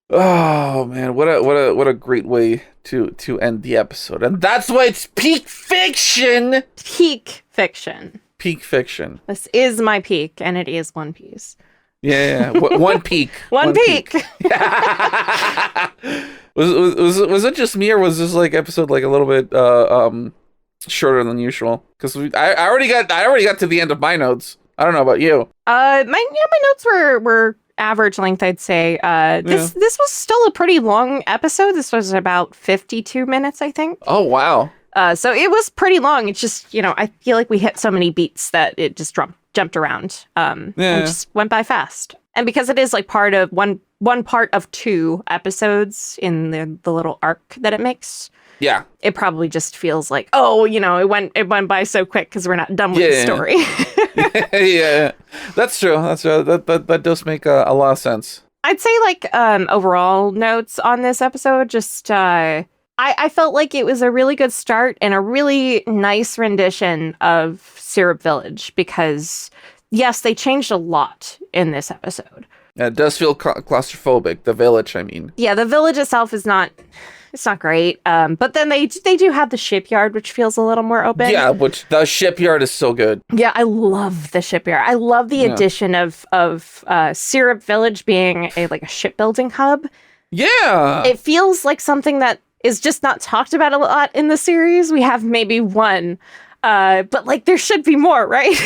Oh man, what a great way to end the episode, and that's why it's peak fiction. Peak fiction. This is my peak, and it is One Piece. Yeah. One peak. One peak. Was it just me, or was this like episode like a little bit shorter than usual? Because I already got to the end of my notes. I don't know about you. My notes were average length, I'd say. This was still a pretty long episode. This was about 52 minutes, I think. Oh wow. So it was pretty long. It's just, I feel like we hit so many beats that it just jumped around. And just went by fast. And because it is like part of one part of two episodes in the little arc that it makes. Yeah. It probably just feels like, it went by so quick because we're not done with the story. Yeah. That's true. That does make a lot of sense. I'd say like overall notes on this episode, just I felt like it was a really good start and a really nice rendition of Syrup Village because, yes, they changed a lot in this episode. Yeah, it does feel claustrophobic, the village, I mean. Yeah, the village itself is not great. But then they do have the shipyard, which feels a little more open. Yeah, which the shipyard is so good. Yeah, I love the shipyard. I love the addition of Syrup Village being a shipbuilding hub. Yeah. It feels like something that is just not talked about a lot in the series. We have maybe one But like there should be more, right?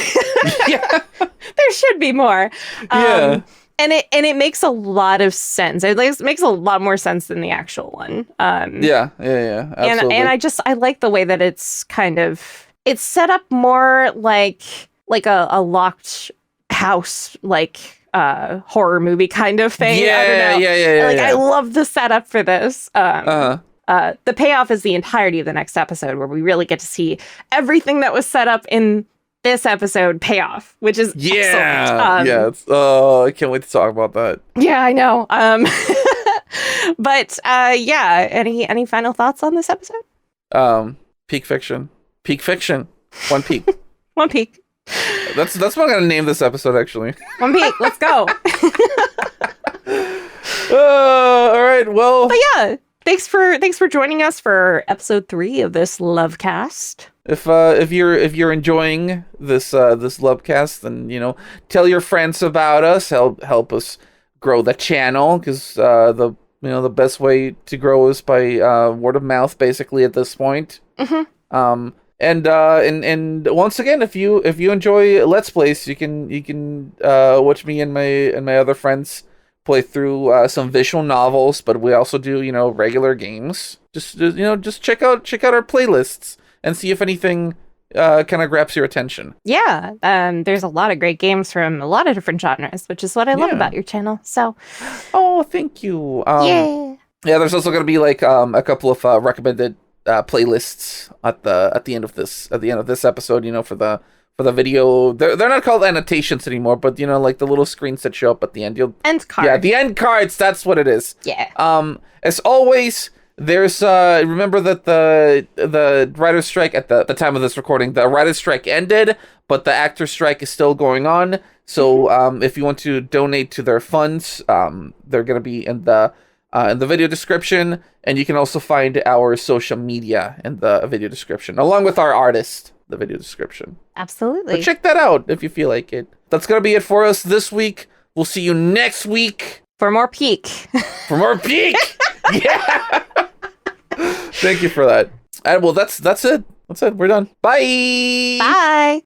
Yeah. There should be more. Yeah. And it makes a lot of sense. It makes a lot more sense than the actual one. Yeah. Absolutely. And I like the way that it's it's set up more like a locked house, like horror movie kind of thing. Yeah, I don't know. yeah. Like I love the setup for this. The payoff is the entirety of the next episode, where we really get to see everything that was set up in this episode pay off, which is excellent. I can't wait to talk about that. Yeah, I know. But any final thoughts on this episode? Peak fiction. One peak. One peak. That's what I'm gonna name this episode, actually. One peak. Let's go. All right. Well. But yeah, thanks for joining us for episode 3 of this LOVEcast. If you're enjoying this LOVEcast, then tell your friends about us. Help us grow the channel, because the best way to grow is by word of mouth, basically, at this point. Mm-hmm. And once again, if you enjoy Let's Plays, you can watch me and my other friends play through some visual novels, but we also do regular games. Just check out our playlists and see if anything kind of grabs your attention. Yeah, there's a lot of great games from a lot of different genres, which is what I love about your channel. So, oh, thank you. Yeah. There's also going to be like a couple of recommended playlists at the end of this episode. For the video, they're not called annotations anymore, but like the little screens that show up at the end. End cards. Yeah, the end cards. That's what it is. Yeah. As always, there's remember that the writer's strike at the time of this recording, the writer's strike ended, but the actor's strike is still going on. So if you want to donate to their funds, they're gonna be in the video description, and you can also find our social media in the video description, along with our artist, the video description. Absolutely. But check that out if you feel like it. That's gonna be it for us this week. We'll see you next week for more peak. For more peak. Yeah. Thank you for that. And well, that's it. That's it. We're done. Bye. Bye.